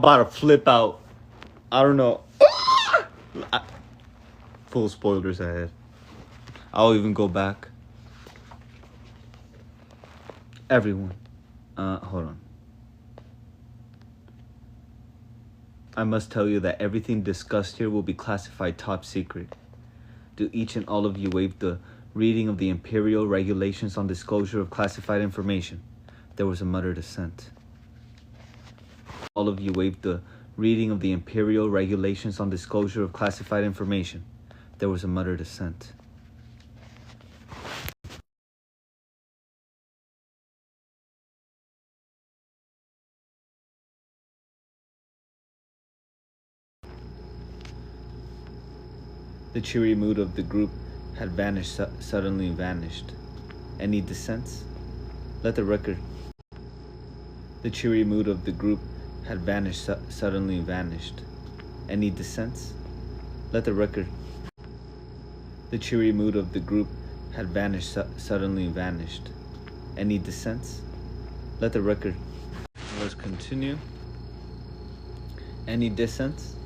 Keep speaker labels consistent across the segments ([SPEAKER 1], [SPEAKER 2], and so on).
[SPEAKER 1] About to flip out. I don't know. Full spoilers ahead. I'll even go back. Everyone. Hold on. I must tell you that everything discussed here will be classified top secret. Do each and all of you waive the reading of the Imperial Regulations on Disclosure of Classified Information? There was a muttered assent. All of you waive the reading of the Imperial Regulations on Disclosure of Classified Information. There was a muttered assent. The cheery mood of the group had vanished, suddenly vanished. Any dissents? Let the record. The cheery mood of the group had vanished, suddenly vanished. Any dissents? Let the record. The cheery mood of the group had vanished, suddenly vanished. Any dissents? Let the record. Let's continue. Any dissents?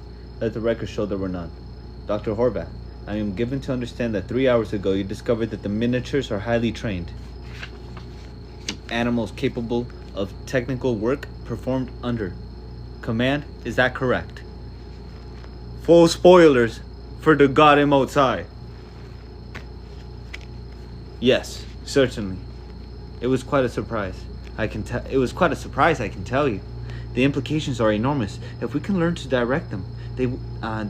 [SPEAKER 1] Let the record show there were none. Dr. Horvath, I am given to understand that 3 hours ago you discovered that the miniatures are highly trained. Animals capable of technical work performed under command. Is that correct? Full spoilers for the God in Mote. Yes, certainly. It was quite a surprise. I can tell you. The implications are enormous. If we can learn to direct them, they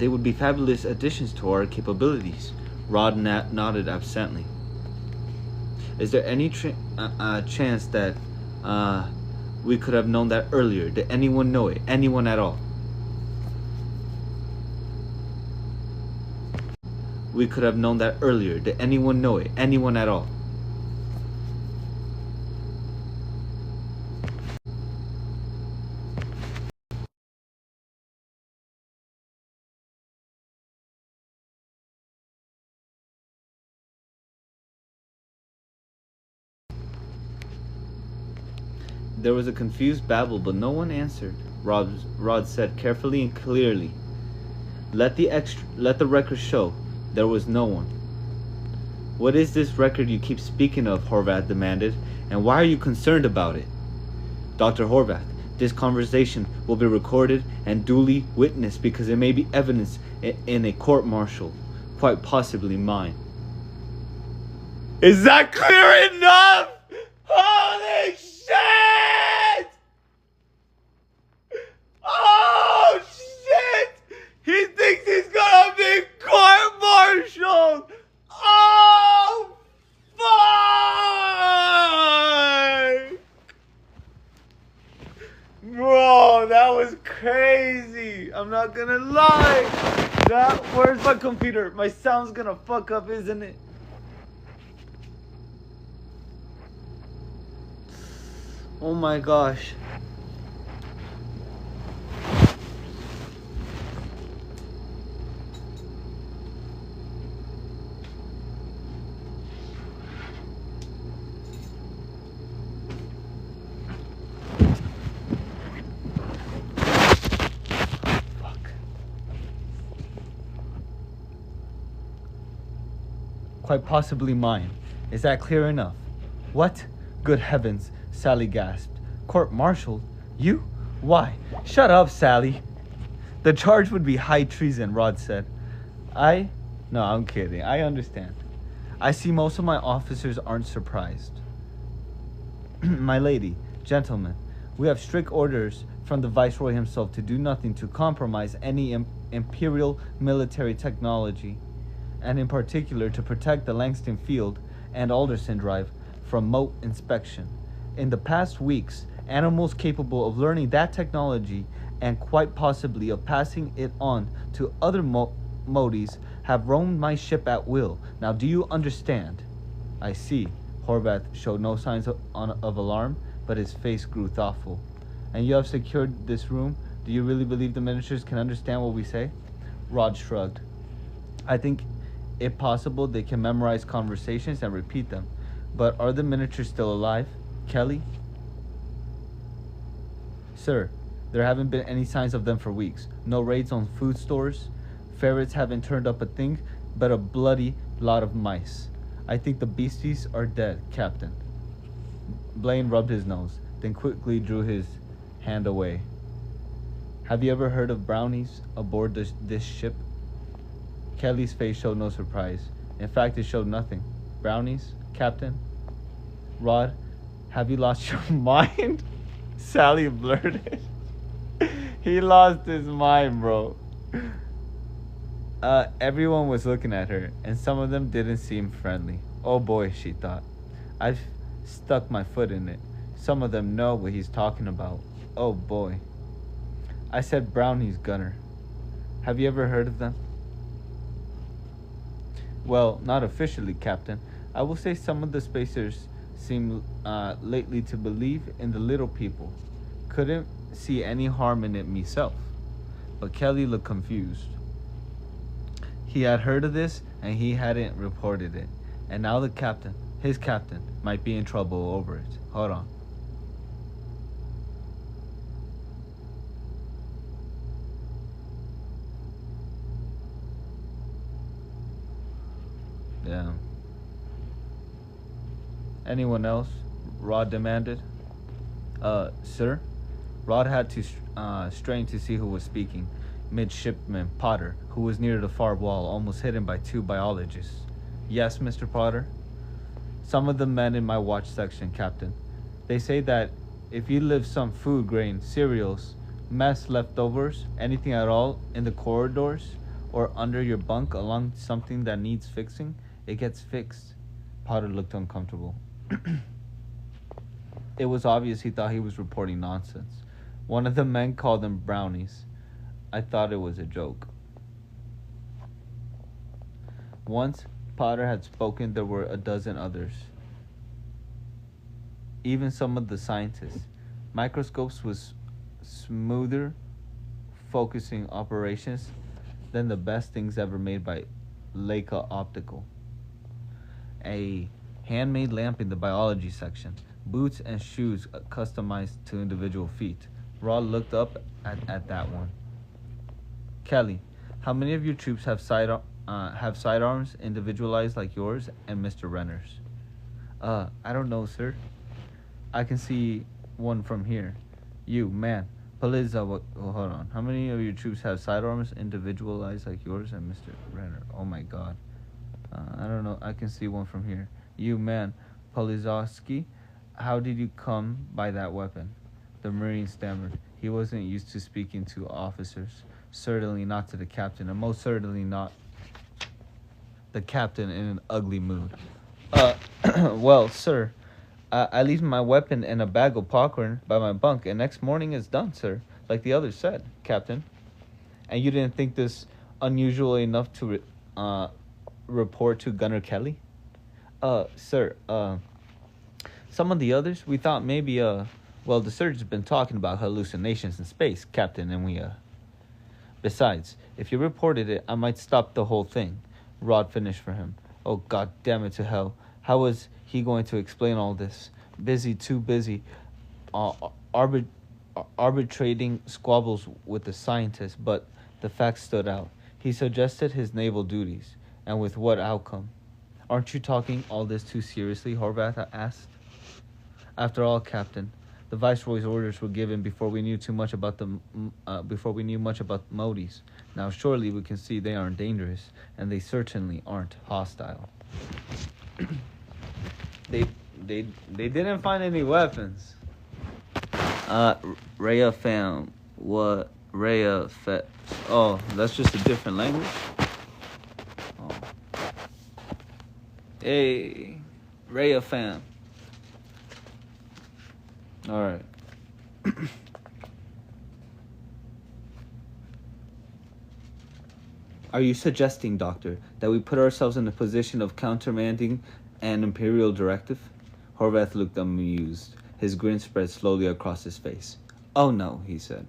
[SPEAKER 1] would be fabulous additions to our capabilities. Rod nodded absently. Is there any chance that we could have known that earlier? Did anyone know it? Anyone at all? We could have known that earlier. Did anyone know it? Anyone at all? There was a confused babble, but no one answered. Rod said carefully and clearly, Let the record show there was no one. What is this record you keep speaking of? Horvath demanded, and why are you concerned about it? Dr. Horvath, this conversation will be recorded and duly witnessed because it may be evidence in a court-martial, quite possibly mine. Is that clear enough? Holy shit! Oh shit! He thinks he's gonna be court-martialed! Oh fuck! Bro, that was crazy. I'm not gonna lie. Where's my computer? My sound's gonna fuck up, isn't it? Oh my gosh. Quite possibly mine. Is that clear enough? What? Good heavens, Sally gasped. Court-martialed? You? Why? Shut up, Sally. The charge would be high treason, Rod said. No, I'm kidding. I understand. I see most of my officers aren't surprised. My lady, gentlemen, we have strict orders from the Viceroy himself to do nothing to compromise any imperial military technology, and in particular to protect the Langston Field and Alderson Drive from Mote inspection. In the past weeks, animals capable of learning that technology and quite possibly of passing it on to other Motes have roamed my ship at will. Now, do you understand? I see. Horvath showed no signs of alarm, but his face grew thoughtful. And you have secured this room? Do you really believe the miniatures can understand what we say? Rod shrugged. I think, if possible, they can memorize conversations and repeat them. But are the miniatures still alive? Kelly? Sir, There haven't been any signs of them for weeks. No raids on food stores. Ferrets haven't turned up a thing, but a bloody lot of mice. I think the beasties are dead, Captain. Blaine rubbed his nose, then quickly drew his hand away. Have you ever heard of brownies aboard this ship? Kelly's face showed no surprise. In fact, it showed nothing. Brownies, Captain? Rod, have you lost your mind? Sally blurted. He lost his mind, bro. Everyone was looking at her, and some of them didn't seem friendly. Oh boy, she thought. I've stuck my foot in it. Some of them know what he's talking about. Oh boy. I said brownies, Gunner. Have you ever heard of them? Well, not officially, Captain. I will say some of the spacers seem lately to believe in the little people. Couldn't see any harm in it myself. But Kelly looked confused. He had heard of this and he hadn't reported it. And now the captain, his captain, might be in trouble over it. Hold on. Yeah. Anyone else? Rod demanded. Sir? Rod had to strain to see who was speaking. Midshipman Potter, who was near the far wall, almost hidden by two biologists. Yes, Mr. Potter? Some of the men in my watch section, Captain. They say that if you leave some food, grain, cereals, mess, leftovers, anything at all in the corridors or under your bunk along something that needs fixing, it gets fixed. Potter looked uncomfortable. It was obvious he thought he was reporting nonsense. One of the men called them brownies. I thought it was a joke. Once Potter had spoken, there were a dozen others. Even some of the scientists. Microscopes was smoother, focusing operations than the best things ever made by Leica Optical. A handmade lamp in the biology section. Boots and shoes customized to individual feet. Rod looked up at that one. Kelly, how many of your troops have sidearms individualized like yours and Mr. Renner's? I don't know, sir. I can see one from here. You, man. Paliza, hold on. How many of your troops have sidearms individualized like yours and Mr. Renner? Oh my god. I don't know. I can see one from here. You, man. Polizowski, how did you come by that weapon? The Marine stammered. He wasn't used to speaking to officers. Certainly not to the captain, and most certainly not the captain in an ugly mood. Well, sir, I leave my weapon in a bag of popcorn by my bunk, and next morning it's done, sir, like the others said, Captain. And you didn't think this unusual enough to report to Gunner Kelly? Sir, some of the others, we thought maybe, well, the surgeon's been talking about hallucinations in space, Captain, and we, Besides, if you reported it, I might stop the whole thing. Rod finished for him. Oh, god damn it to hell. How was he going to explain all this? Busy, too busy, arbitrating squabbles with the scientists, but the facts stood out. He suggested his naval duties, and with what outcome? Aren't you talking all this too seriously? Horvath asked. After all, Captain, the Viceroy's orders were given before we knew much about Motes. Now, surely we can see they aren't dangerous, and they certainly aren't hostile. They didn't find any weapons. Rhea found what Rhea fed. Oh, that's just a different language. Oh. Hey, Rhea fam. All right. Are you suggesting, Doctor, that we put ourselves in a position of countermanding an imperial directive? Horvath looked amused. His grin spread slowly across his face. Oh no, he said.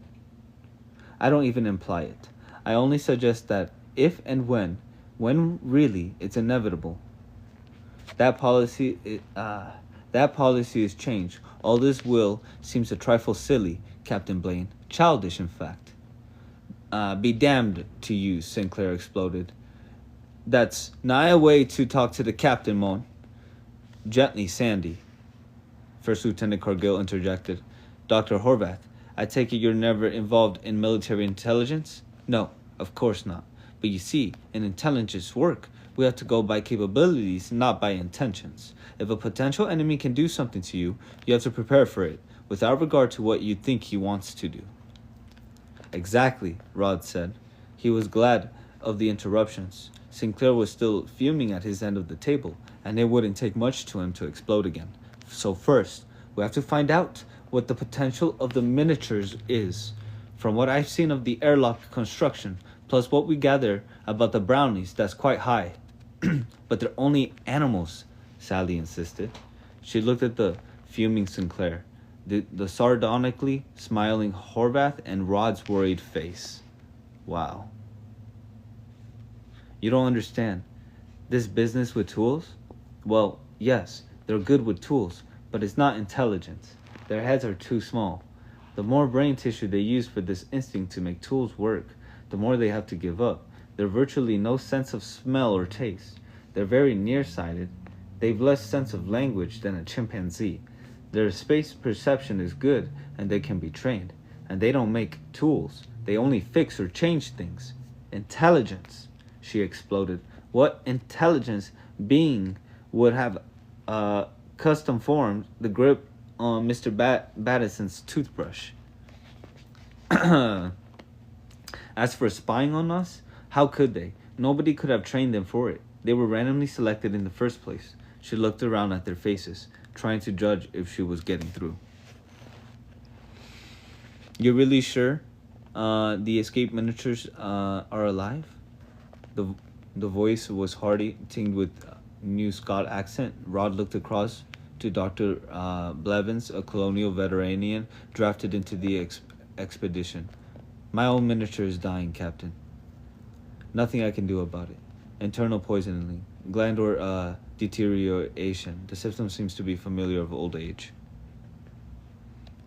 [SPEAKER 1] I don't even imply it. I only suggest that if and when really it's inevitable, that policy is changed. All this will seems a trifle silly, Captain Blaine. Childish, in fact. Be damned to you, Sinclair exploded. That's nigh a way to talk to the captain, Mote. Gently, Sandy, First Lieutenant Cargill interjected. Dr. Horvath, I take it you're never involved in military intelligence? No, of course not. But you see, in intelligence work, we have to go by capabilities, not by intentions. If a potential enemy can do something to you, you have to prepare for it, without regard to what you think he wants to do. Exactly, Rod said. He was glad of the interruptions. Sinclair was still fuming at his end of the table, and it wouldn't take much to him to explode again. So first, we have to find out what the potential of the miniatures is. From what I've seen of the airlock construction, plus what we gather about the brownies, that's quite high. But they're only animals, Sally insisted. She looked at the fuming Sinclair, the sardonically smiling Horvath, and Rod's worried face. Wow. You don't understand. This business with tools? Well, yes, they're good with tools, but it's not intelligence. Their heads are too small. The more brain tissue they use for this instinct to make tools work, the more they have to give up. They've virtually no sense of smell or taste. They're very nearsighted. They've less sense of language than a chimpanzee. Their space perception is good, and they can be trained. And they don't make tools. They only fix or change things. Intelligence, she exploded. What intelligence being would have custom formed the grip on Mr. Battison's toothbrush? As for spying on us, how could they? Nobody could have trained them for it. They were randomly selected in the first place. She looked around at their faces, trying to judge if she was getting through. You're really sure the escaped miniatures are alive? The voice was hearty, tinged with New Scot accent. Rod looked across to Dr. Blevins, a colonial veteranian drafted into the expedition. My own miniature is dying, Captain. Nothing I can do about it. Internal poisoning, glandular deterioration. The symptom seems to be familiar of old age.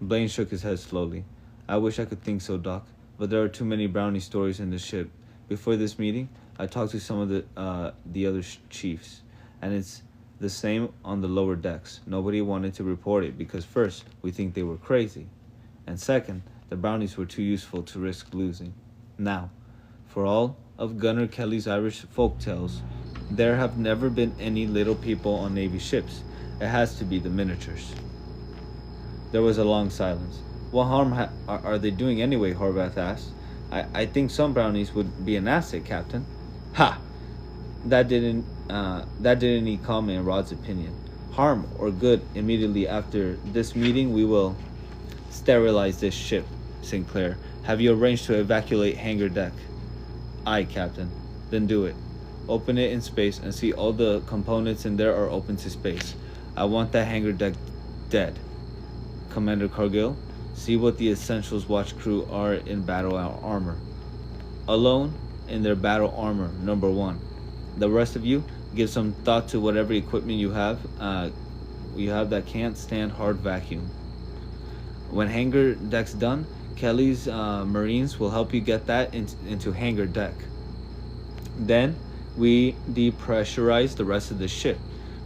[SPEAKER 1] Blaine shook his head slowly. I wish I could think so, Doc, but there are too many brownie stories in the ship. Before this meeting, I talked to some of the other chiefs, and it's the same on the lower decks. Nobody wanted to report it because first, we think they were crazy, and second, the brownies were too useful to risk losing. Now, for all of Gunner Kelly's Irish folktales, there have never been any little people on Navy ships. It has to be the miniatures. There was a long silence. What harm are they doing anyway? Horvath asked. I think some brownies would be an asset, Captain. Ha! That didn't need comment in Rod's opinion. Harm or good, immediately after this meeting we will sterilize this ship, Sinclair. Have you arranged to evacuate hangar deck? Aye, Captain. Then do it. Open it in space and see all the components in there are open to space. I want that hangar deck dead. Commander Cargill, see what the Essentials Watch crew are in battle armor. Alone in their battle armor, number 1. The rest of you, give some thought to whatever equipment you have that can't stand hard vacuum. When hangar deck's done, Kelly's Marines will help you get that into hangar deck. Then we depressurize the rest of the ship.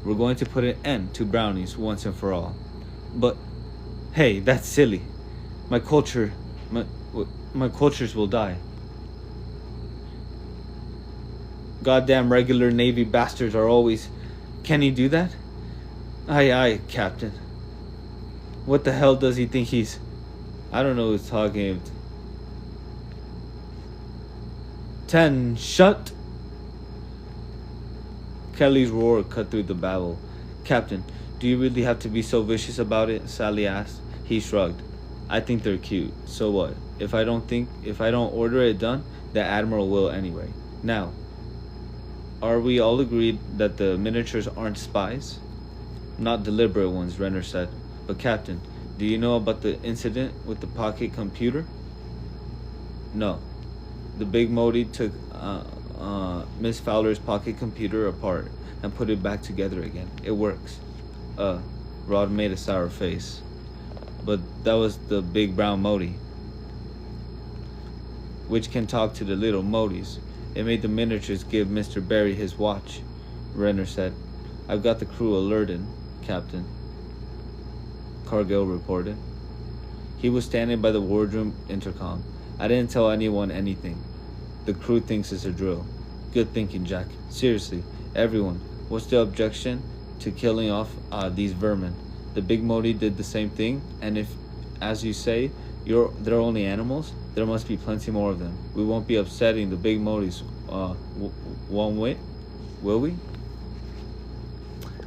[SPEAKER 1] We're going to put an end to brownies once and for all. But hey, that's silly. My cultures will die. Goddamn regular Navy bastards are always... Can he do that? Aye, Captain. What the hell does he think he's... I don't know who's talking. 10, shut! Kelly's roar cut through the babble. Captain, do you really have to be so vicious about it? Sally asked. He shrugged. I think they're cute. So what? If I don't order it done, the Admiral will anyway. Now, are we all agreed that the miniatures aren't spies? Not deliberate ones, Renner said. But Captain, do you know about the incident with the pocket computer? No. The big Mote took Miss Fowler's pocket computer apart and put it back together again. It works. Rod made a sour face. But that was the big brown Mote. which can talk to the little Motes. It made the miniatures give Mr. Barry his watch, Renner said. I've got the crew alerted, Captain, Cargill reported. He was standing by the wardroom intercom. I didn't tell anyone anything. The crew thinks it's a drill. Good thinking, Jack. Seriously, everyone, what's the objection to killing off these vermin? The big Mote did the same thing, and if, as you say, they're only animals, there must be plenty more of them. We won't be upsetting the big Motes one way, will we?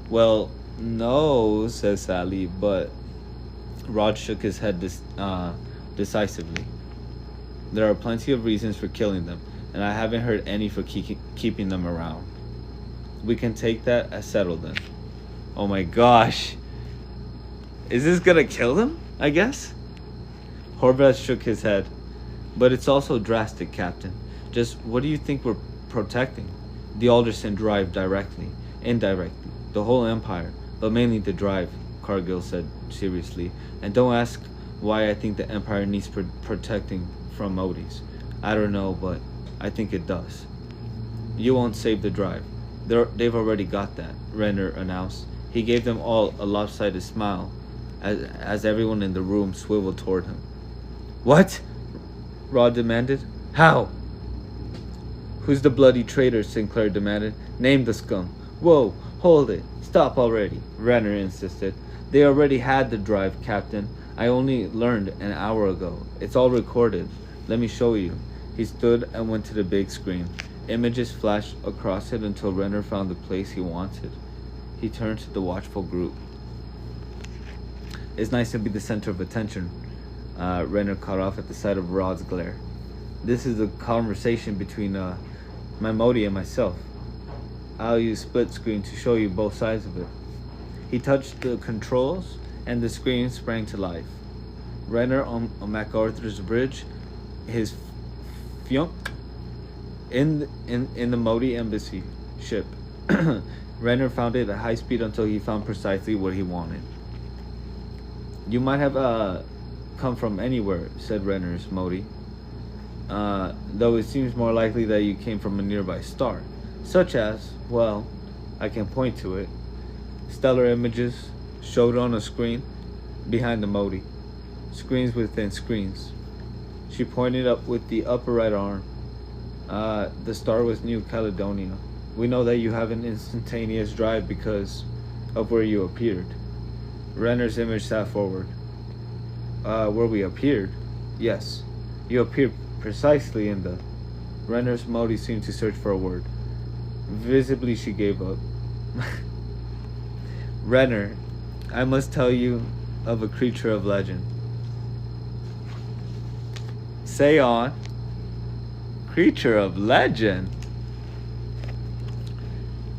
[SPEAKER 1] Well, no, says Sally, but Rod shook his head decisively. There are plenty of reasons for killing them, and I haven't heard any for keeping them around. We can take that as settled then. Oh my gosh. Is this gonna kill them, I guess? Horvath shook his head. But it's also drastic, Captain. Just what do you think we're protecting? The Alderson drive directly, indirectly, the whole empire, but mainly the drive, Cargill said seriously. And don't ask why I think the empire needs protecting from Motes. I don't know, but I think it does. You won't save the drive. They've already got that, Renner announced. He gave them all a lopsided smile as everyone in the room swiveled toward him. What? Rod demanded. How? Who's the bloody traitor? Sinclair demanded. Name the scum. Whoa, hold it. Stop already, Renner insisted. They already had the drive, Captain. I only learned an hour ago. It's all recorded. Let me show you. He stood and went to the big screen. Images flashed across it until Renner found the place he wanted. He turned to the watchful group. It's nice to be the center of attention. Renner cut off at the sight of Rod's glare. This is a conversation between my Mote and myself. I'll use split screen to show you both sides of it. He touched the controls and the screen sprang to life. Renner on MacArthur's bridge, his fiunk in the Mote embassy ship. Renner found it at high speed until he found precisely what he wanted. You might have come from anywhere, said Renner's Mote. Though it seems more likely that you came from a nearby star. Such as, well, I can point to it. Stellar images showed on a screen behind the Mote. Screens within screens. She pointed up with the upper right arm. The star was New Caledonia. We know that you have an instantaneous drive because of where you appeared. Renner's image sat forward. Where we appeared? Yes. You appeared precisely in the... Renner's Mote seemed to search for a word. Visibly she gave up. Renner, I must tell you of a creature of legend. Say on. Creature of legend?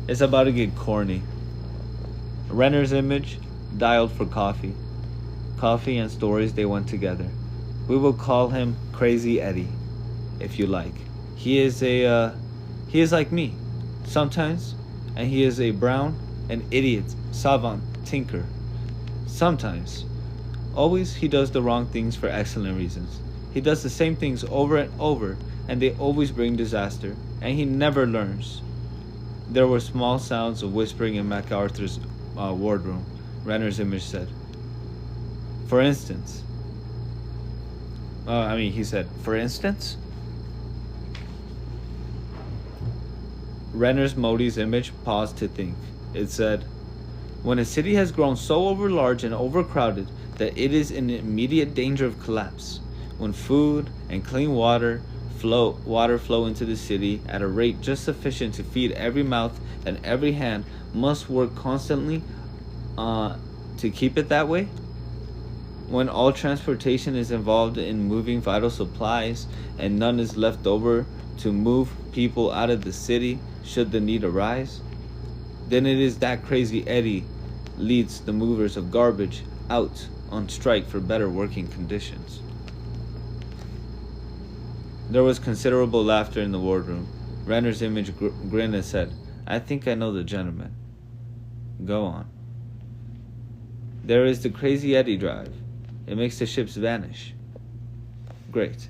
[SPEAKER 1] It's about to get corny. Renner's image dialed for coffee. Coffee and stories, they went together. We will call him Crazy Eddie, if you like. He is like me, sometimes, and he is a brown, an idiot, savant, tinker. Sometimes. Always he does the wrong things for excellent reasons. He does the same things over and over, and they always bring disaster, and he never learns. There were small sounds of whispering in MacArthur's wardroom, Renner's image said. For instance. He said, for instance? Renner's Mote's image paused to think. It said, when a city has grown so overlarge and overcrowded that it is in immediate danger of collapse, when food and clean water flow into the city at a rate just sufficient to feed every mouth and every hand must work constantly to keep it that way, when all transportation is involved in moving vital supplies and none is left over to move people out of the city should the need arise, then it is that Crazy Eddie leads the movers of garbage out on strike for better working conditions. There was considerable laughter in the wardroom. Renner's image grinned and said, I think I know the gentleman. Go on. There is the Crazy Eddie drive. It makes the ships vanish. Great.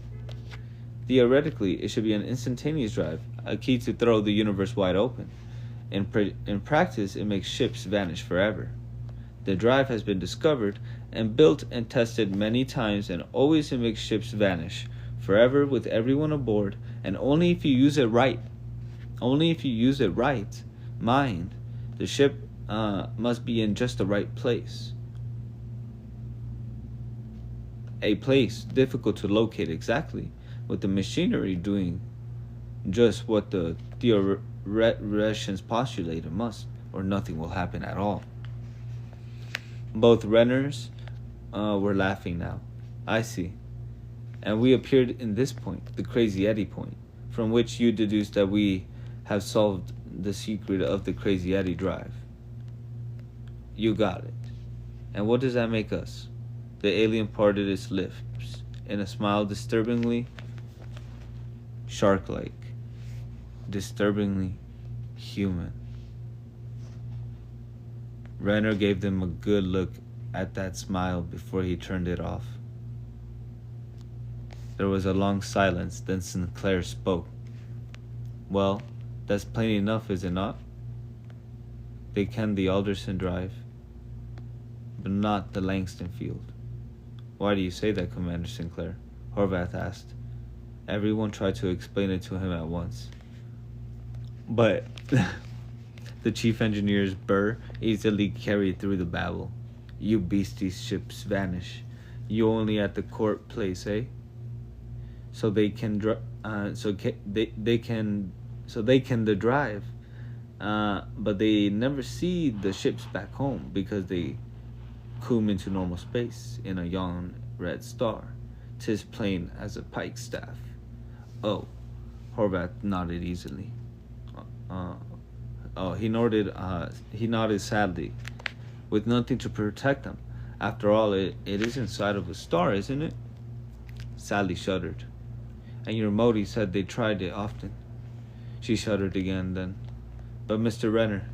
[SPEAKER 1] Theoretically, it should be an instantaneous drive, a key to throw the universe wide open. In practice, it makes ships vanish forever. The drive has been discovered and built and tested many times, and always it makes ships vanish forever with everyone aboard, and only if you use it right. Only if you use it right. Mind, the ship must be in just the right place. A place difficult to locate exactly, with the machinery doing just what the theoreticians postulate it must, or nothing will happen at all. Both Renners were laughing now. I see. And we appeared in this point, the Crazy Eddie point, from which you deduced that we have solved the secret of the Crazy Eddie drive. You got it. And what does that make us? The alien parted its lips in a smile disturbingly shark-like, disturbingly human. Renner gave them a good look at that smile before he turned it off. There was a long silence, then Sinclair spoke. Well, that's plain enough, is it not? They can the Alderson drive, but not the Langston field. Why do you say that, Commander Sinclair? Horvath asked. Everyone tried to explain it to him at once. But the chief engineer's burr easily carried through the babble. You beasties ships vanish. You only at the court place, eh? So they can drive. They can the drive. But they never see the ships back home because they come into normal space in a young red star. 'Tis plain as a pikestaff. Oh, Horvath nodded easily. He nodded sadly, with nothing to protect them. After all, it is inside of a star, isn't it? Sally shuddered. And your Mote said they tried it often. She shuddered again then. But Mr. Renner,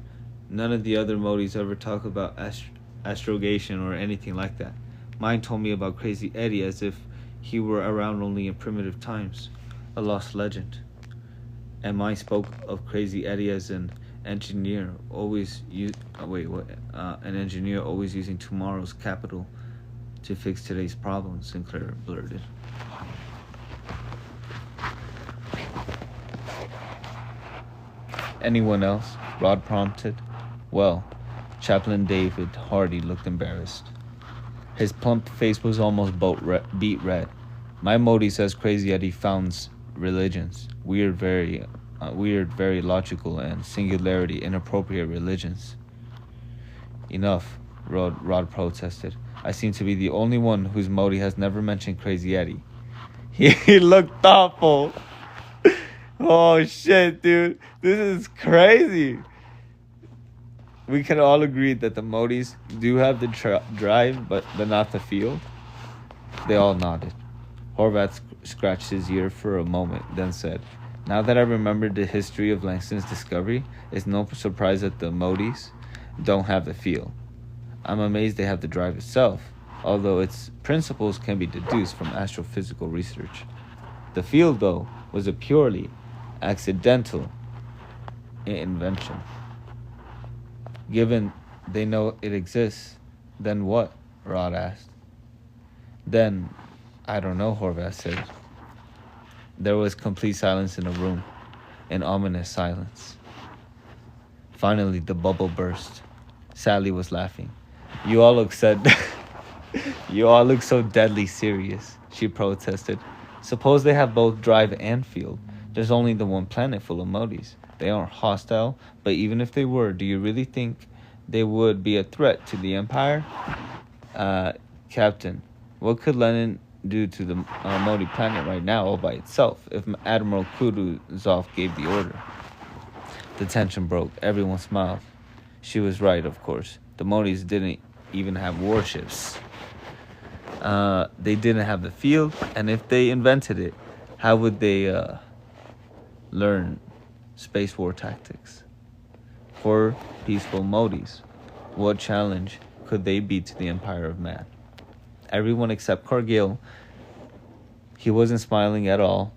[SPEAKER 1] none of the other Motes ever talk about astrogation or anything like that. Mine told me about Crazy Eddie as if he were around only in primitive times, a lost legend. And mine spoke of Crazy Eddie as an engineer always using tomorrow's capital to fix today's problems, Sinclair blurted. Anyone else? Rod prompted. Well, Chaplain David Hardy looked embarrassed. His plump face was almost beet red. My Mote says Crazy Eddie founds religions. Weird, very logical and singularity inappropriate religions. Enough, Rod protested. I seem to be the only one whose Mote has never mentioned Crazy Eddie. He looked thoughtful. Oh shit, dude. This is crazy. We can all agree that the Motes do have the drive, but not the field. They all nodded. Horvath scratched his ear for a moment, then said, Now that I remembered the history of Langston's discovery, it's no surprise that the Motes don't have the field. I'm amazed they have the drive itself, although its principles can be deduced from astrophysical research. The field, though, was a purely accidental invention. Given they know it exists, then what? Rod asked. Then, I don't know, Horvath said. There was complete silence in the room, an ominous silence. Finally, the bubble burst. Sally was laughing. You all look so deadly serious, she protested. Suppose they have both drive and field. There's only the one planet full of Motes. They aren't hostile, but even if they were, do you really think they would be a threat to the Empire? Captain, what could Lenin do to the Mote planet right now all by itself if Admiral Kutuzov gave the order? The tension broke. Everyone smiled. She was right, of course. The Motes didn't even have warships. They didn't have the field, and if they invented it, how would they learn space war tactics? For peaceful Motes, what challenge could they be to the Empire of Man? Everyone except Cargill, he wasn't smiling at all,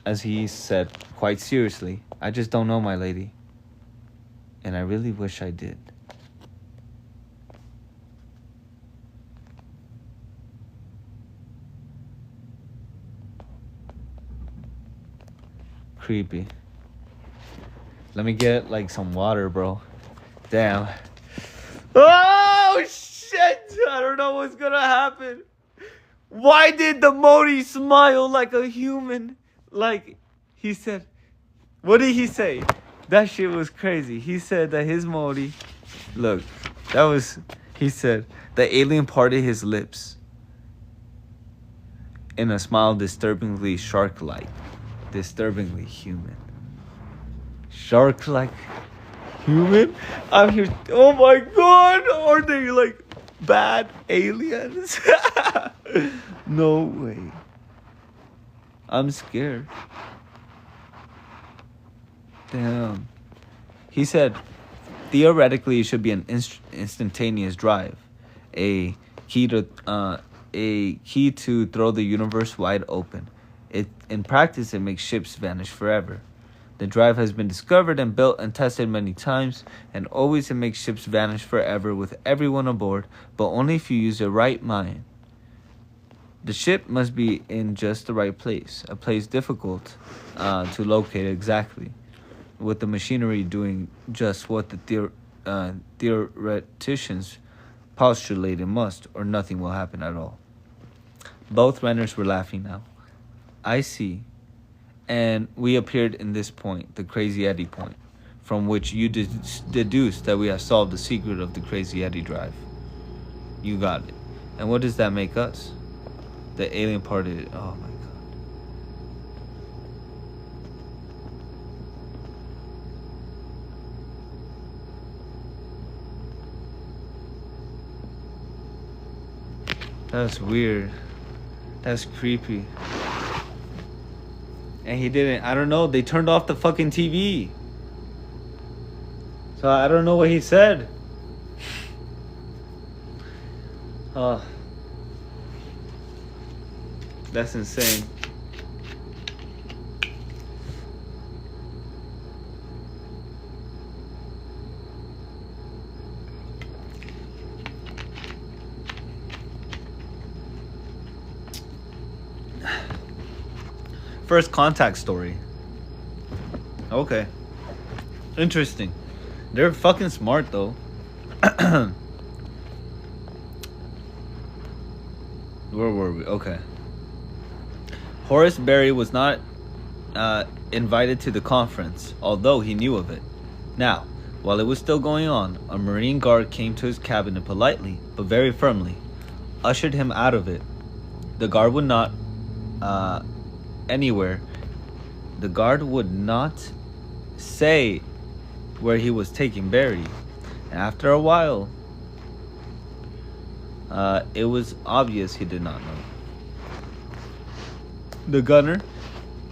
[SPEAKER 1] as he said quite seriously, I just don't know, my lady. And I really wish I did. Creepy. Let me get like some water, bro. Damn. Oh shit! I don't know what's gonna happen. Why did the Mote smile like a human? Like he said. What did he say? That shit was crazy. He said that his Mote. Look, that was. He said the alien parted his lips in a smile disturbingly shark-like. Disturbingly human. Shark-like human? I'm here. Oh my god! Are they like bad aliens? No way. I'm scared. Damn. He said, theoretically, it should be an instantaneous drive, a key to throw the universe wide open. In practice, it makes ships vanish forever. The drive has been discovered and built and tested many times, and always it makes ships vanish forever with everyone aboard, but only if you use the right mind. The ship must be in just the right place, a place difficult to locate exactly, with the machinery doing just what the theoreticians postulate it must, or nothing will happen at all. Both runners were laughing now. I see. And we appeared in this point, the Crazy Eddie point, from which you deduced that we have solved the secret of the Crazy Eddie drive. You got it. And what does that make us? The alien parted. Oh my god. That's weird. That's creepy. And he didn't. I don't know. They turned off the fucking TV. So I don't know what he said. That's insane. First contact story. Okay. Interesting. They're fucking smart though. Where were we? Okay. Horace Berry was not invited to the conference, although he knew of it. Now, while it was still going on, a Marine guard came to his cabinet politely, but very firmly, ushered him out of it. The guard would not anywhere. The guard would not say where he was taking Barry. And after a while, it was obvious he did not know. The gunner,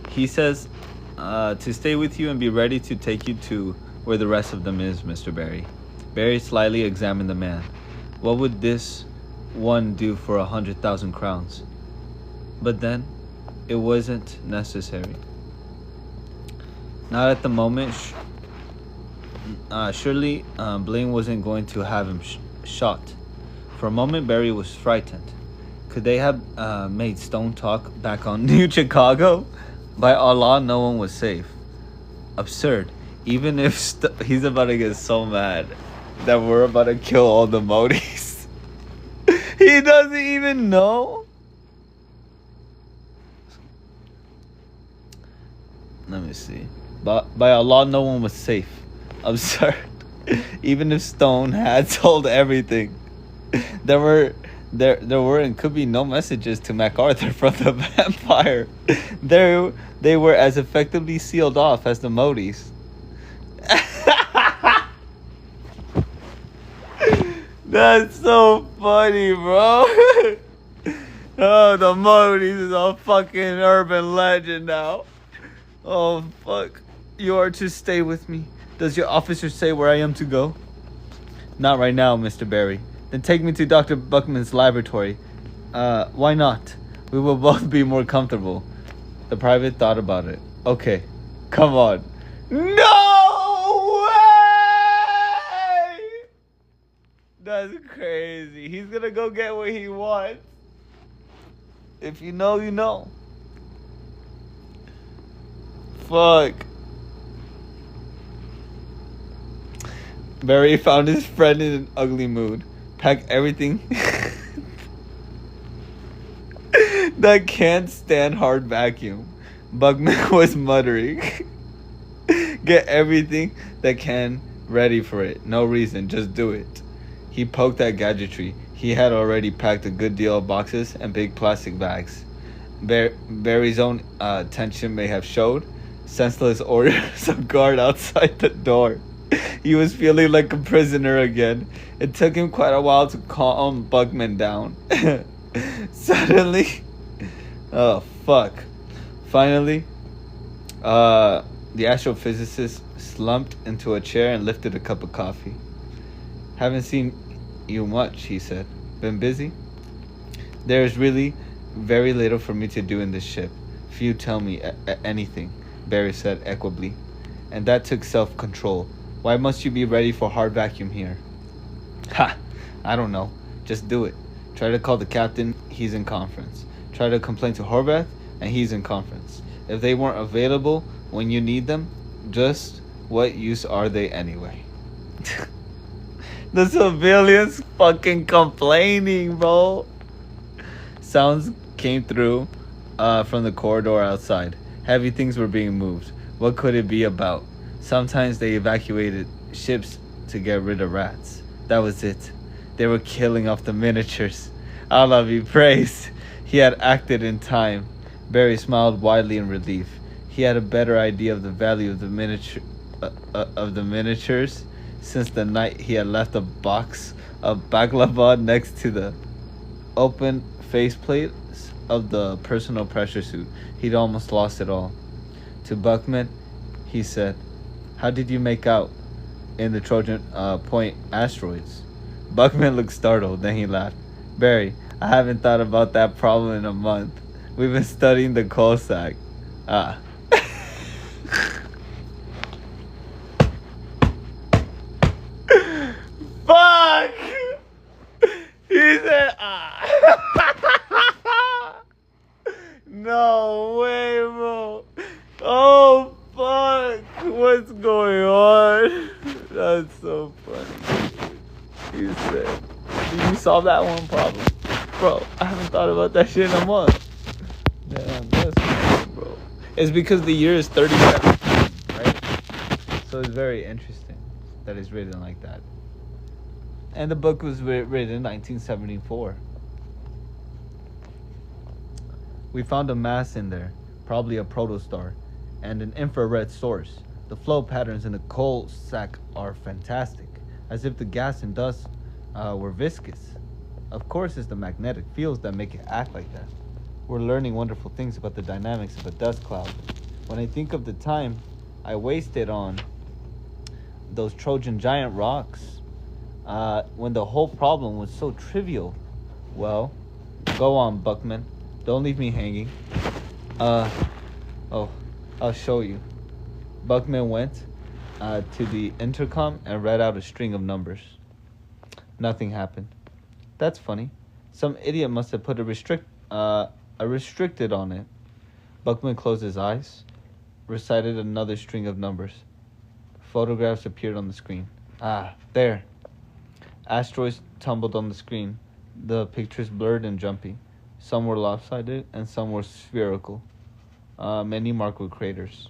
[SPEAKER 1] he says to stay with you and be ready to take you to where the rest of them is, Mr. Barry. Barry slyly examined the man. What would this one do for 100,000 crowns? But then, it wasn't necessary. Not at the moment. Surely, Blaine wasn't going to have him shot. For a moment, Barry was frightened. Could they have made Stone talk back on New Chicago? By Allah, no one was safe. Absurd. Even if he's about to get so mad that we're about to kill all the Motes. He doesn't even know. Let me see. By Allah, no one was safe. Absurd. Even if Stone had told everything, there were and could be no messages to MacArthur from the vampire. They were as effectively sealed off as the Motes. That's so funny, bro. Oh, the Motes is a fucking urban legend now. Oh, fuck. You are to stay with me. Does your officer say where I am to go? Not right now, Mr. Barry. Then take me to Dr. Buckman's laboratory. Why not? We will both be more comfortable. The private thought about it. Okay, come on. No way! That's crazy. He's gonna go get what he wants. If you know, you know. Fuck. Barry found his friend in an ugly mood. Packed everything that can't stand hard vacuum. Bugman was muttering. Get everything that can ready for it. No reason, just do it. He poked at gadgetry. He had already packed a good deal of boxes and big plastic bags. Barry's own tension may have showed. Senseless orders of guard outside the door. He was feeling like a prisoner again. It took him quite a while to calm Bugman down. Suddenly, oh fuck. Finally, the astrophysicist slumped into a chair and lifted a cup of coffee. Haven't seen you much, he said. Been busy? There's really very little for me to do in this ship. Few tell me anything, Barry said equably. And that took self-control. Why must you be ready for hard vacuum here? Ha! I don't know. Just do it. Try to call the captain, he's in conference. Try to complain to Horvath, and he's in conference. If they weren't available when you need them, just what use are they anyway? The civilians fucking complaining, bro. Sounds came through from the corridor outside. Heavy things were being moved. What could it be about? Sometimes they evacuated ships to get rid of rats. That was it. They were killing off the miniatures. Allah be praised. He had acted in time. Barry smiled widely in relief. He had a better idea of the value of the miniatures since the night he had left a box of baklava next to the open faceplate of the personal pressure suit. He'd almost lost it all. To Buckman, he said, "How did you make out in the Trojan Point asteroids?" Buckman looked startled, then he laughed. "Barry, I haven't thought about that problem in a month. We've been studying the coal sack." Ah. Fuck! He said, ah. No way, bro. Oh, fuck. What's going on? That's so funny. He said, did you solve that one problem? Bro, I haven't thought about that shit in a month. Damn, that's funny, bro. It's because the year is 37, right? So it's very interesting that it's written like that. And the book was written in 1974. We found a mass in there, probably a protostar, and an infrared source. The flow patterns in the coal sack are fantastic, as if the gas and dust were viscous. Of course, it's the magnetic fields that make it act like that. We're learning wonderful things about the dynamics of a dust cloud. When I think of the time I wasted on those Trojan giant rocks, when the whole problem was so trivial. Well, go on, Buckman. Don't leave me hanging. Oh, I'll show you. Buckman went to the intercom and read out a string of numbers. Nothing happened. That's funny. Some idiot must have put a restricted on it. Buckman closed his eyes, recited another string of numbers. Photographs appeared on the screen. Ah, there. Asteroids tumbled on the screen. The pictures blurred and jumpy. Some were lopsided and some were spherical. Many marked with craters.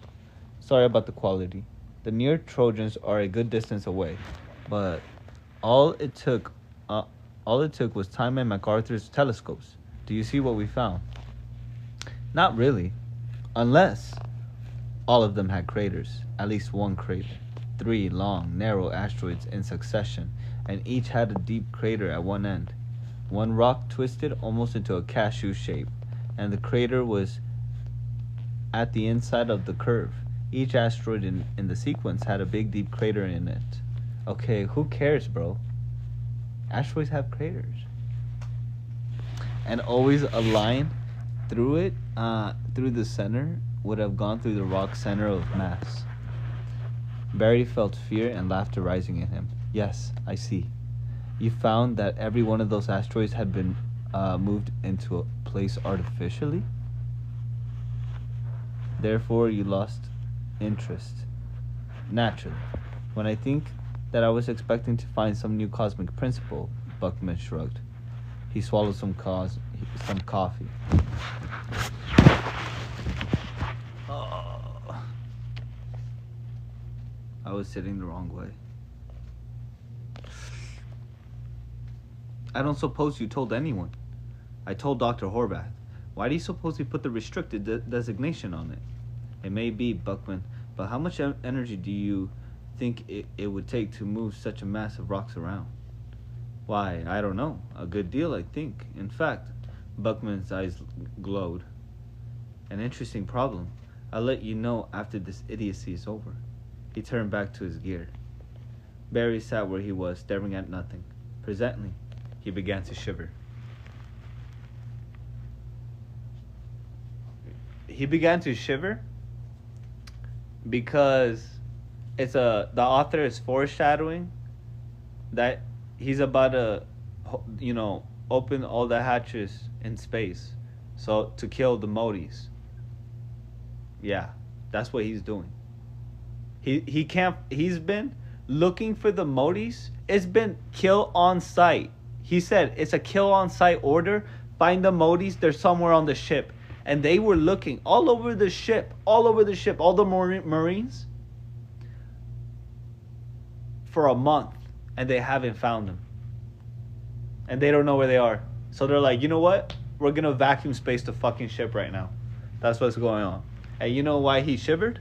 [SPEAKER 1] Sorry about the quality. The near Trojans are a good distance away, but all it took was time and MacArthur's telescopes. Do you see what we found? Not really, unless all of them had craters. At least one crater. 3 long, narrow asteroids in succession, and each had a deep crater at one end. One rock twisted almost into a cashew shape, and the crater was at the inside of the curve. Each asteroid in the sequence had a big deep crater in it. Okay, who cares, bro? Asteroids have craters. And always a line Through the center, would have gone through the rock center of mass. Barry felt fear and laughter rising in him. Yes, I see. You found that every one of those asteroids had been moved into a place artificially? Therefore, you lost interest. Naturally. When I think that I was expecting to find some new cosmic principle, Buckman shrugged. He swallowed some coffee. Oh. I was sitting the wrong way. I don't suppose you told anyone. I told Dr. Horvath. Why do you suppose he put the restricted designation on it? It may be, Buckman, but how much energy do you think it would take to move such a mass of rocks around? Why, I don't know. A good deal, I think. In fact, Buckman's eyes glowed. An interesting problem. I'll let you know after this idiocy is over. He turned back to his gear. Barry sat where he was, staring at nothing. Presently, he began to shiver. He began to shiver because the author is foreshadowing that he's about to, open all the hatches in space, so to kill the Motes. Yeah, that's what he's doing. He can't. He's been looking for the Motes. It's been kill on sight. He said it's a kill on sight order. Find the Motes. They're somewhere on the ship. And they were looking all over the ship, all the Marines, for a month, and they haven't found them. And they don't know where they are. So they're like, you know what? We're going to vacuum space the fucking ship right now. That's what's going on. And you know why he shivered?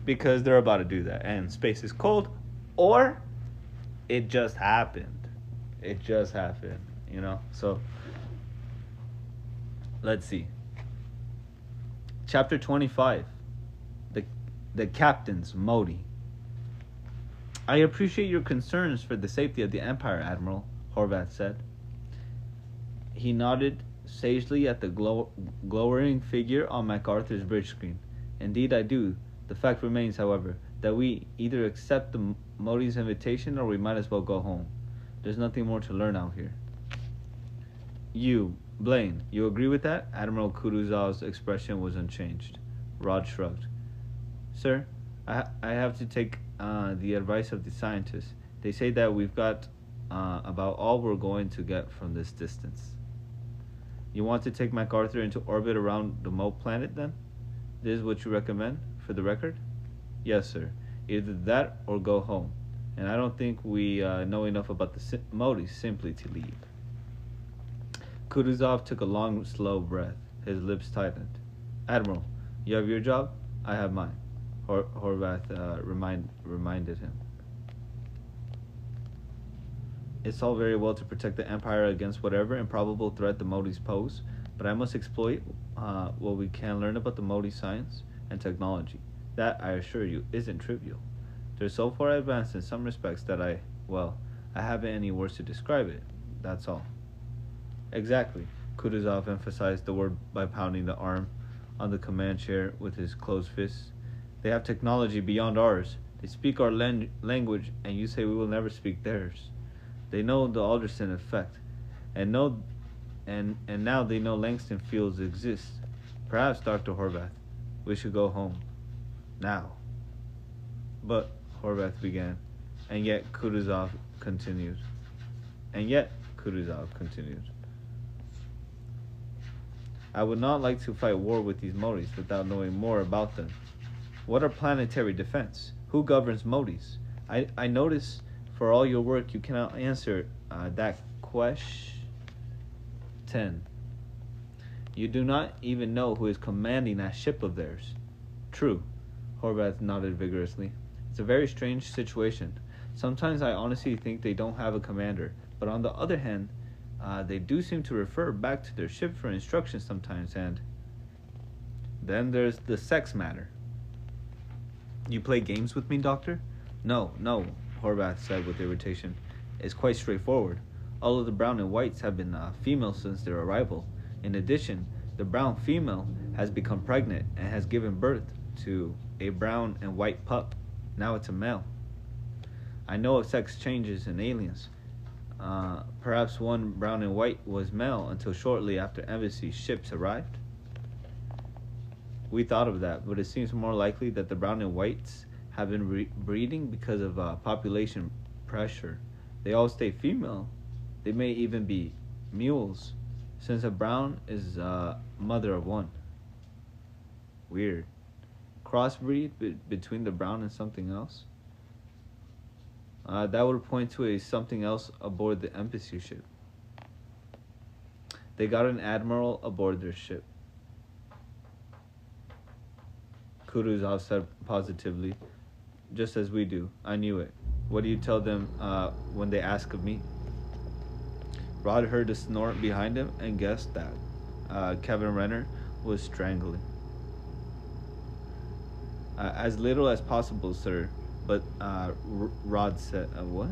[SPEAKER 1] Because they're about to do that. And space is cold, or it just happened. It just happened, So, let's see. Chapter 25. The Captain's Mote. I appreciate your concerns for the safety of the Empire, Admiral, Horvath said. He nodded sagely at the glowering figure on MacArthur's bridge screen. Indeed, I do. The fact remains, however, that we either accept the Mote's invitation or we might as well go home. There's nothing more to learn out here. Blaine, you agree with that? Admiral Kutuzov's expression was unchanged. Rod shrugged. Sir, I have to take the advice of the scientists. They say that we've got about all we're going to get from this distance. You want to take MacArthur into orbit around the Mote planet, then? This is what you recommend, for the record? Yes, sir. Either that or go home. And I don't think we know enough about the Mote simply to leave. Kutuzov took a long, slow breath. His lips tightened. Admiral, you have your job? I have mine. Horvath reminded him. It's all very well to protect the Empire against whatever improbable threat the Motes pose, but I must exploit what we can learn about the Mote science and technology. That, I assure you, isn't trivial. They're so far advanced in some respects that I haven't any words to describe it. That's all. Exactly. Kutuzov emphasized the word by pounding the arm on the command chair with his closed fists. They have technology beyond ours. They speak our language, and you say we will never speak theirs. They know the Alderson effect, and now they know Langston fields exist. Perhaps, Dr. Horvath, we should go home. Now. But, Horvath began, and yet Kutuzov continued. I would not like to fight war with these Motes without knowing more about them. What are planetary defense? Who governs Motes? I notice for all your work you cannot answer that question. You do not even know who is commanding that ship of theirs. True, Horvath nodded vigorously. It's a very strange situation. Sometimes I honestly think they don't have a commander, but on the other hand, they do seem to refer back to their ship for instructions sometimes, and then there's the sex matter. You play games with me, Doctor? No, Horvath said with irritation. It's quite straightforward. All of the brown and whites have been female since their arrival. In addition, The brown female has become pregnant and has given birth to a brown and white pup. Now it's a male. I know of sex changes in aliens. Perhaps one brown and white was male until shortly after embassy ships arrived. We thought of that, but it seems more likely that the brown and whites have been breeding because of population pressure. They all stay female. They may even be mules, since a brown is mother of one. Weird. Crossbreed between the brown and something else? That would point to a something else aboard the embassy ship. They got an admiral aboard their ship. Kutuzov said positively. Just as we do. I knew it. What do you tell them when they ask of me? Rod heard a snort behind him and guessed that Kevin Renner was strangling. As little as possible, sir. But Rod said, what?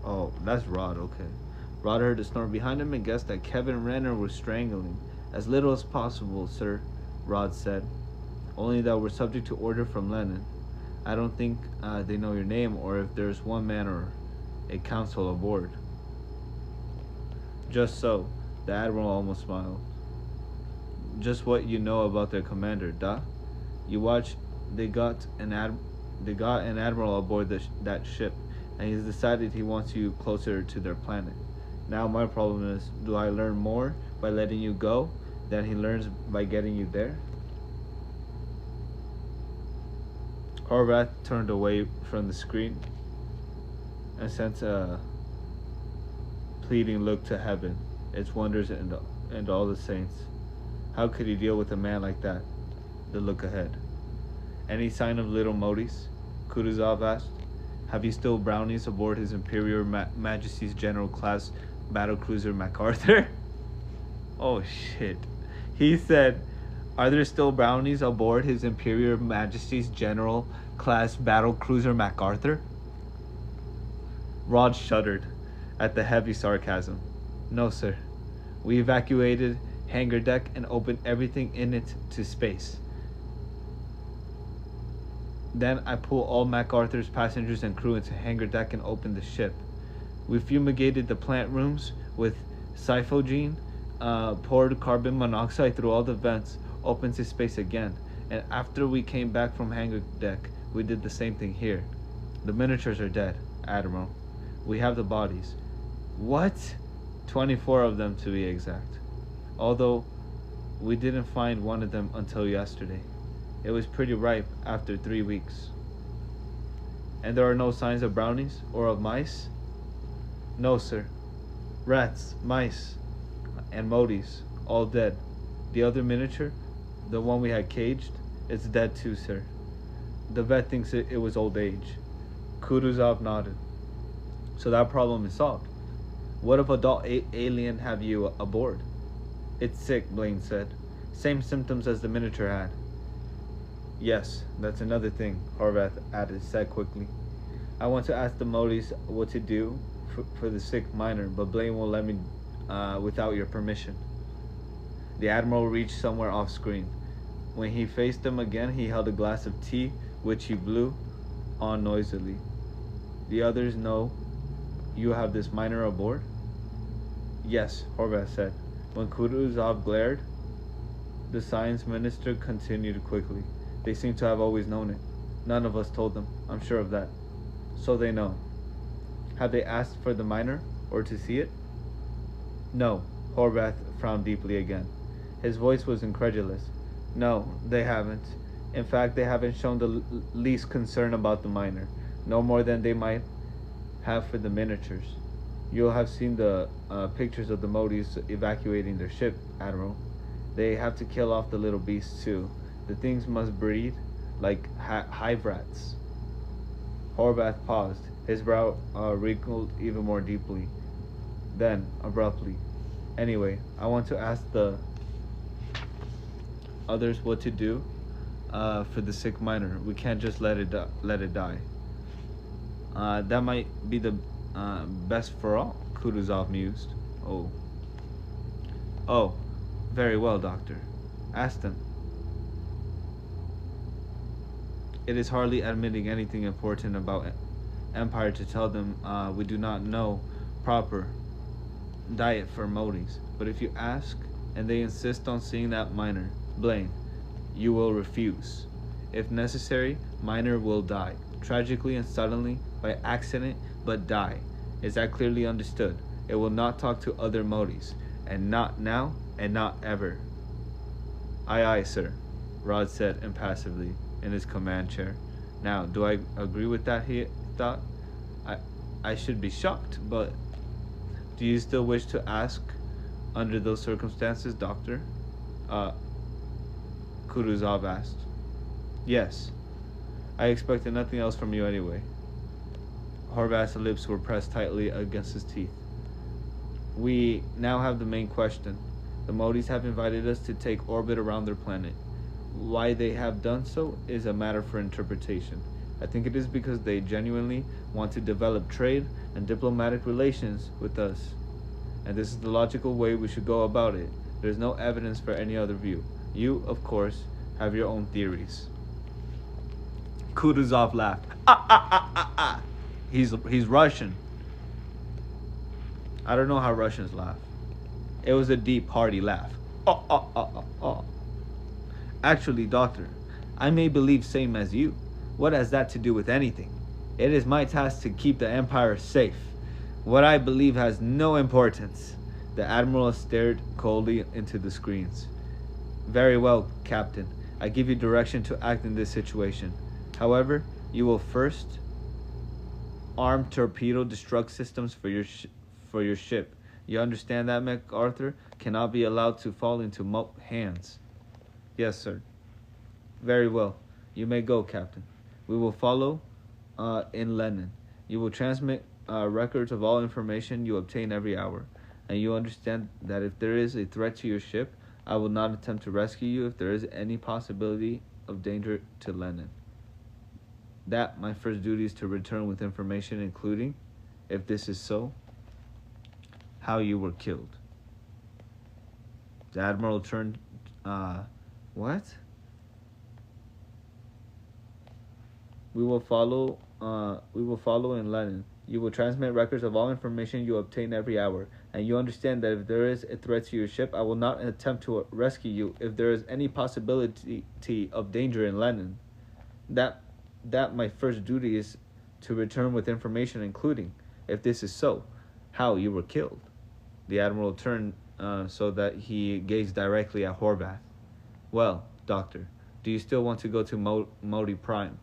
[SPEAKER 1] Oh, that's Rod, okay. Rod heard a snort behind him and guessed that Kevin Renner was strangling. As little as possible, sir, Rod said. Only that we're subject to order from Lenin. I don't think they know your name or if there's one man or a council aboard. Just so. The Admiral almost smiled. Just what you know about their commander, duh? You watch, they got an admiral aboard that ship, and he's decided he wants you closer to their planet. Now my problem is, do I learn more by letting you go than he learns by getting you there? Horvath turned away from the screen and sent a pleading look to heaven, its wonders, and all the saints. How could he deal with a man like that? The look ahead. Any sign of little Motes? Kutuzov asked. Have you still brownies aboard his Imperial Majesty's General Class Battlecruiser MacArthur? Oh shit. He said, are there still brownies aboard his Imperial Majesty's General Class Battlecruiser MacArthur? Rod shuddered at the heavy sarcasm. No, sir. We evacuated hangar deck and opened everything in it to space. Then I pull all MacArthur's passengers and crew into hangar deck and open the ship. We fumigated the plant rooms with cyphogene, poured carbon monoxide through all the vents, opened to space again. And after we came back from hangar deck, we did the same thing here. The miniatures are dead, Admiral. We have the bodies. What? 24 of them to be exact. Although we didn't find one of them until yesterday. It was pretty ripe after 3 weeks. And there are no signs of brownies or of mice? No, sir. Rats, mice, and Motes, all dead. The other miniature, the one we had caged, it's dead too, sir. The vet thinks it was old age. Kutuzov nodded. So that problem is solved. What if adult alien have you aboard? It's sick, Blaine said. Same symptoms as the miniature had. Yes, that's another thing, Horvath said quickly. I want to ask the Motes what to do for the sick miner, but Blaine won't let me without your permission. The Admiral reached somewhere off screen. When he faced them again, he held a glass of tea, which he blew on noisily. The others know you have this miner aboard? Yes, Horvath said. When Kutuzov glared, the science minister continued quickly. They seem to have always known it. None of us told them, I'm sure of that. So they know. Have they asked for the miner, or to see it? No, Horvath frowned deeply again. His voice was incredulous. No, they haven't. In fact, they haven't shown the least concern about the miner, no more than they might have for the miniatures. You'll have seen the pictures of the Motes evacuating their ship, Admiral. They have to kill off the little beasts too. The things must breed like hive rats. Horvath paused, his brow wrinkled even more deeply. Then, abruptly, anyway, I want to ask the others what to do for the sick miner. We can't just let it die. That might be the best for all, Kutuzov mused. Oh, Very well, Doctor. Ask them. It is hardly admitting anything important about Empire to tell them we do not know proper diet for Motes. But if you ask and they insist on seeing that miner, Blaine, you will refuse. If necessary, miner will die, tragically and suddenly, by accident, but die. Is that clearly understood? It will not talk to other Motes, and not now, and not ever. Aye, aye, sir, Rod said impassively in his command chair. Now, do I agree with that, he thought? I should be shocked, but do you still wish to ask under those circumstances, Doctor? Kutuzov asked. Yes. I expected nothing else from you anyway. Horvath's lips were pressed tightly against his teeth. We now have the main question. The Motes have invited us to take orbit around their planet. Why they have done so is a matter for interpretation. I think it is because they genuinely want to develop trade and diplomatic relations with us. And this is the logical way we should go about it. There is no evidence for any other view. You, of course, have your own theories. Kutuzov laughed. He's Russian. I don't know how Russians laugh. It was a deep, hearty laugh. Actually, Doctor, I may believe same as you. What has that to do with anything? It is my task to keep the Empire safe. What I believe has no importance. The Admiral stared coldly into the screens. Very well, Captain. I give you direction to act in this situation. However, you will first arm torpedo destruct systems for your ship. You understand that, MacArthur? Cannot be allowed to fall into Mote hands. Yes, sir. Very well. You may go, Captain. We will follow in Lenin. You will transmit records of all information you obtain every hour. And you understand that if there is a threat to your ship, I will not attempt to rescue you if there is any possibility of danger to Lenin. That, my first duty is to return with information including, if this is so, how you were killed. The Admiral turned, what? We will follow in Lenin. You will transmit records of all information you obtain every hour. And you understand that if there is a threat to your ship, I will not attempt to rescue you if there is any possibility of danger in Lenin. That my first duty is to return with information including, if this is so, how you were killed. The Admiral turned so that he gazed directly at Horvath. Well, Doctor, do you still want to go to Mote Prime?